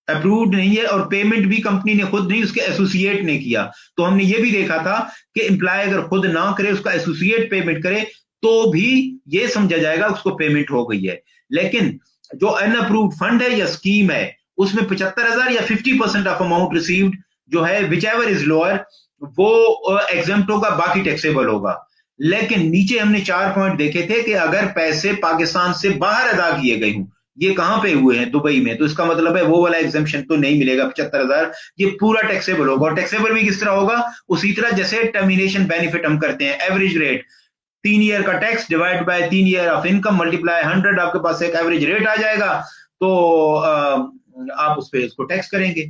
अप्रूव्ड नहीं है, और पेमेंट भी कंपनी ने खुद नहीं, उसके एसोसिएट ने किया। तो हमने ये भी देखा था कि एम्प्लॉय अगर खुद ना करे, उसका एसोसिएट पेमेंट करे, तो भी ये समझा जाएगा उसको पेमेंट हो गई है। लेकिन जो अनअप्रूव्ड फंड है या स्कीम है, उसमें 75,000 या 50% ऑफ अमाउंट रिसीव्ड जो है, विच एवर इज लोअर, वो एग्जेम्प्ट होगा, बाकी टैक्सेबल होगा। लेकिन नीचे हमने 4 पॉइंट देखे थे कि अगर पैसे पाकिस्तान से बाहर अदा किए गए हों, ये कहां पे हुए हैं, दुबई में, तो इसका मतलब है वो वाला एग्जेम्पशन तो नहीं मिलेगा 75,000, ये पूरा टैक्सेबल होगा। और टैक्सेबल भी किस तरह होगा, उसी तरह जैसे टर्मिनेशन बेनिफिट हम करते हैं, एवरेज रेट 3 ईयर का tax divide by 3 year of income multiply 100, आपके पास एक एवरेज रेट आ जाएगा, तो आप उस पे इसको टैक्स करेंगे,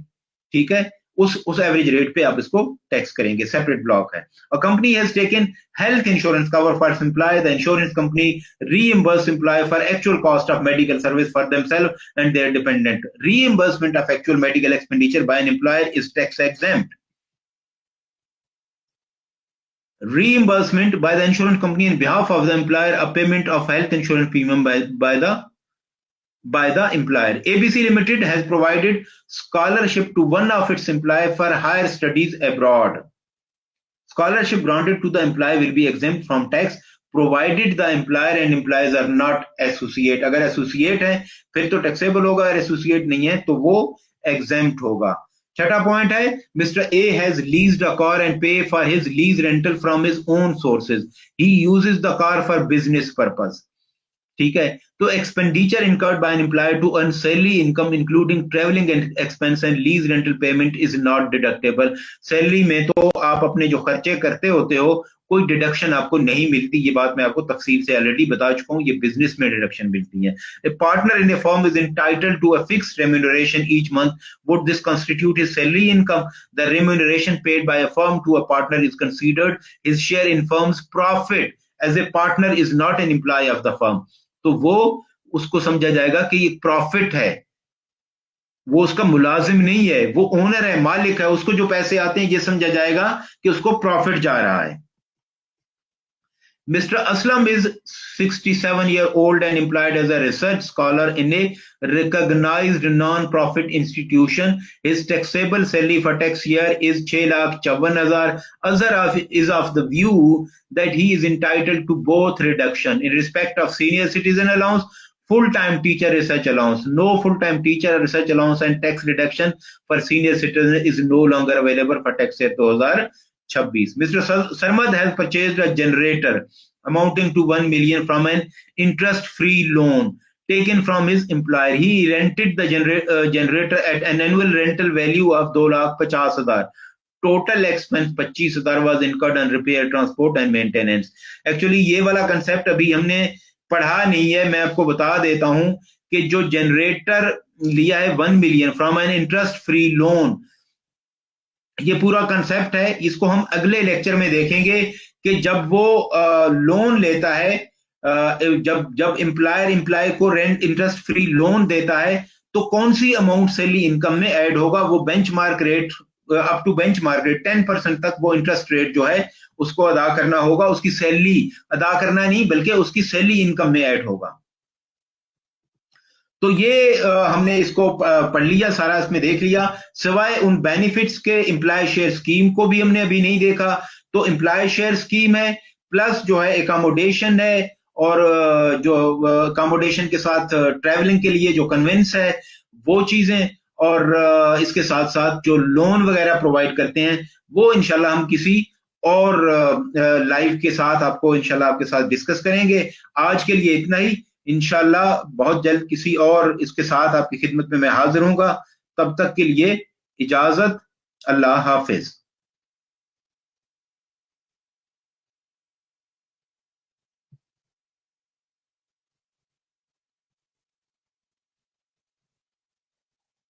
ठीक है, उस एवरेज रेट पे आप इसको टैक्स करेंगे, सेपरेट ब्लॉक है। A company has taken health insurance cover for its employee. The insurance company reimburse employee for actual cost of medical service for themselves and their dependent. Reimbursement of actual medical expenditure by an employer is tax exempt. Reimbursement by the insurance company on behalf of the employer, a payment of health insurance premium by the employer. ABC Limited has provided scholarship to one of its employees for higher studies abroad. Scholarship granted to the employee will be exempt from tax provided the employer and employees are not associate. अगर associate है फिर तो taxable होगा, अगर associate नहीं है तो वो exempt होगा। छठा पॉइंट है, Mr. A has leased a car and pay for his lease rental from his own sources. He uses the car for business purpose. ठीक है, तो expenditure incurred by an employer to earn salary income including travelling expense and lease rental payment is not deductible. Salary में तो आप अपने जो खर्चे करते होते हो, कोई डिडक्शन आपको नहीं मिलती, ये बात मैं आपको तफसील से ऑलरेडी बता चुका हूं, ये बिजनेस में डिडक्शन मिलती है। A partner in a firm is entitled to a fixed remuneration each month, would this constitute his salary income, the remuneration paid by a firm to a partner is considered his share in firm's profit as a partner is not an employee of the firm. तो वो उसको समझा जाएगा कि ये प्रॉफिट है, वो उसका मुलाजिम नहीं है, वो ओनर है, मालिक है, उसको जो पैसे आते हैं ये समझा जाएगा कि उसको प्रॉफिट जा रहा है। Mr. Aslam is 67-year-old and employed as a research scholar in a recognized non-profit institution. His taxable salary for tax year is 6,54,000. Azhar is of the view that he is entitled to both reduction in respect of senior citizen allowance, full-time teacher research allowance. No full-time teacher research allowance and tax reduction for senior citizen is no longer available for tax year 2026. Mr. Sarmad has purchased a generator amounting to 1 million from an interest-free loan taken from his employer. He rented the generator at an annual rental value of 2,50,000. Total expense 25,000 was incurred on repair, transport and maintenance. Actually ये वाला concept अभी हमने पढ़ा नहीं है, मैं आपको बता देता हूं कि जो जनरेटर लिया है 1 million from an interest free loan, ये पूरा कंसेप्ट है, इसको हम अगले लेक्चर में देखेंगे कि जब वो लोन लेता है, जब एम्प्लॉय को रेंट इंटरेस्ट फ्री लोन देता है, तो कौन सी अमाउंट सैलरी इनकम में ऐड होगा, वो benchmark rate up to benchmark rate 10% तक वो इंटरेस्ट रेट जो है उसको अदा करना होगा, उसकी सैलरी अदा करना नहीं बल्कि उसकी सैलरी इनकम में ऐड होगा। तो ये हमने इसको पढ़ लिया, सारा इसमें देख लिया, सिवाय उन बेनिफिट्स के एम्प्लॉय शेयर स्कीम को भी हमने अभी नहीं देखा। तो एम्प्लॉय शेयर स्कीम है, प्लस जो है एकोमोडेशन है, और जो एकोमोडेशन के साथ ट्रैवलिंग के लिए जो कन्वेंस है वो चीजें, और इसके साथ साथ जो लोन वगैरह प्रोवाइड करते हैं वो इंशाल्लाह हम किसी और लाइव के साथ आपको इंशाल्लाह आपके साथ डिस्कस करेंगे। आज के लिए इतना ही, इंशाल्लाह बहुत जल्द किसी और इसके साथ आपकी खिदमत में मैं हाजिर हूंगा। तब तक के लिए इजाजत, अल्लाह हाफिज।